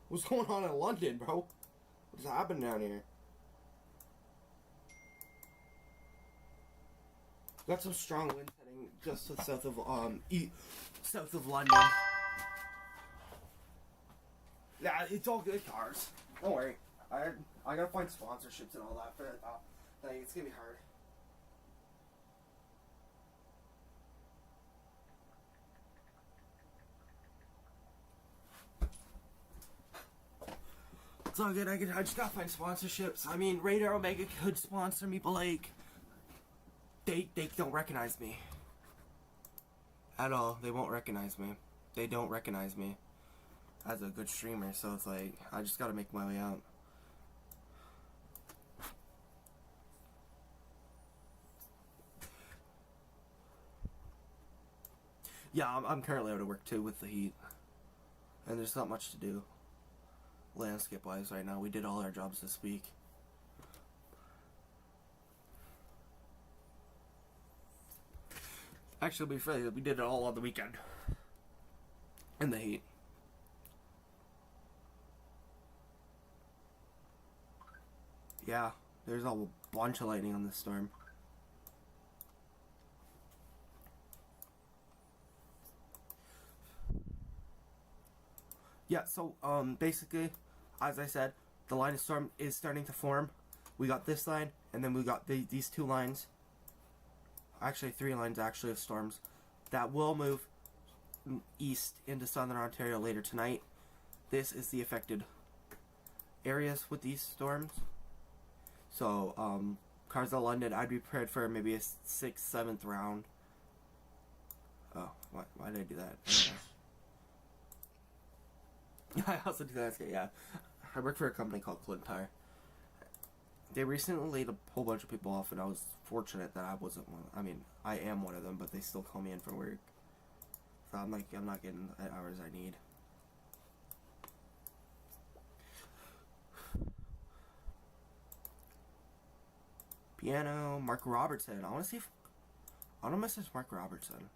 What's going on in London, bro? What's happening down here? Got some strong winds heading just to the south of south of London. Yeah, it's all good, cars. Don't worry. I gotta find sponsorships and all that for it. Like, it's gonna be hard. It's all good. I just gotta find sponsorships. I mean, Radar Omega could sponsor me, but like, they don't recognize me at all. They won't recognize me. They don't recognize me as a good streamer. So it's like, I just gotta make my way out. Yeah, I'm currently out of work too with the heat, and there's not much to do landscape wise right now. We did all our jobs this week. Actually, to be fair, we did it all on the weekend in the heat. Yeah, there's a bunch of lightning on this storm. Yeah, so basically, as I said, the line of storm is starting to form. We got this line, and then we got these two lines. Actually, three lines actually of storms that will move east into southern Ontario later tonight. This is the affected areas with these storms. So, Cars of London, I'd be prepared for maybe a 6th, 7th round. Oh, why did I do that? I also do that, yeah. I work for a company called Clintar. They recently laid a whole bunch of people off, and I was fortunate that I wasn't one. I mean, I am one of them, but they still call me in for work. So I'm like, I'm not getting the hours I need. Piano, Mark Robertson. I want to see if I want to message Mark Robertson.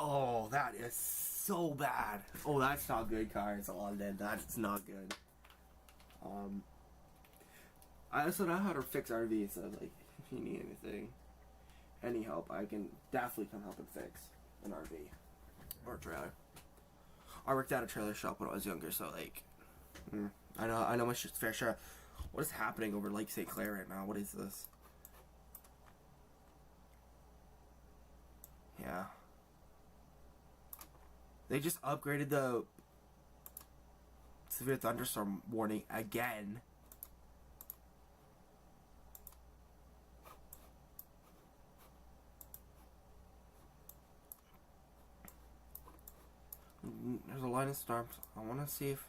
Oh, that is so bad. Oh, that's not good, Cars of London. That's not good. I also know how to fix RVs, so like, if you need anything, any help, I can definitely come help and fix an RV or a trailer. I worked at a trailer shop when I was younger, so like, I know my fair share. What is happening over Lake St. Clair right now? What is this? Yeah. They just upgraded the severe thunderstorm warning again. There's a line of storms. I want to see if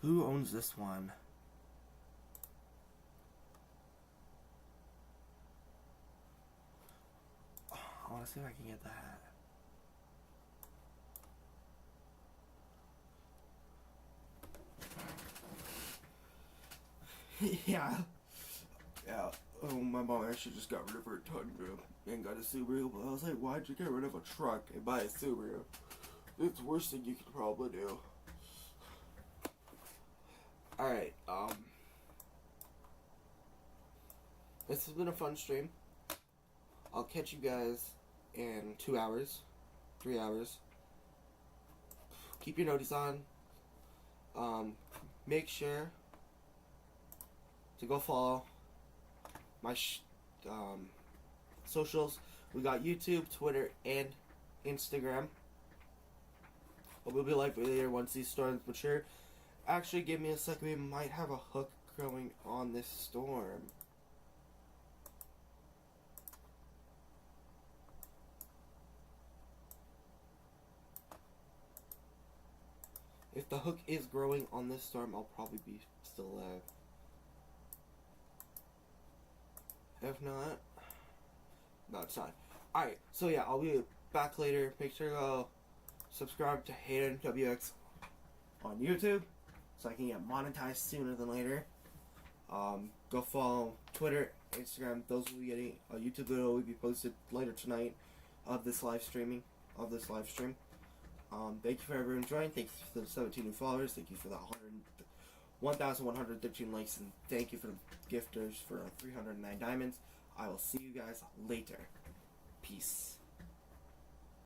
who owns this one. I want to see if I can get that. Yeah. Oh, my mom actually just got rid of her Tundra and got a Subaru. But I was like, why'd you get rid of a truck and buy a Subaru? It's the worst thing you could probably do. Alright, this has been a fun stream. I'll catch you guys in 2 hours, 3 hours. Keep your notice on. Make sure to go follow my socials. We got YouTube, Twitter, and Instagram. But we'll be live later once these storms mature. Actually, give me a second. We might have a hook going on this storm. If the hook is growing on this storm, I'll probably be still alive. If not, no, it's not. Alright, so yeah, I'll be back later. Make sure to subscribe to Hayden WX on YouTube so I can get monetized sooner than later. Go follow Twitter, Instagram. Those will be getting a YouTube video will be posted later tonight of this live stream. Thank you for everyone joining. Thank you for the 17 new followers. Thank you for the 1,113 likes, and thank you for the gifters for 309 diamonds. I will see you guys later. Peace.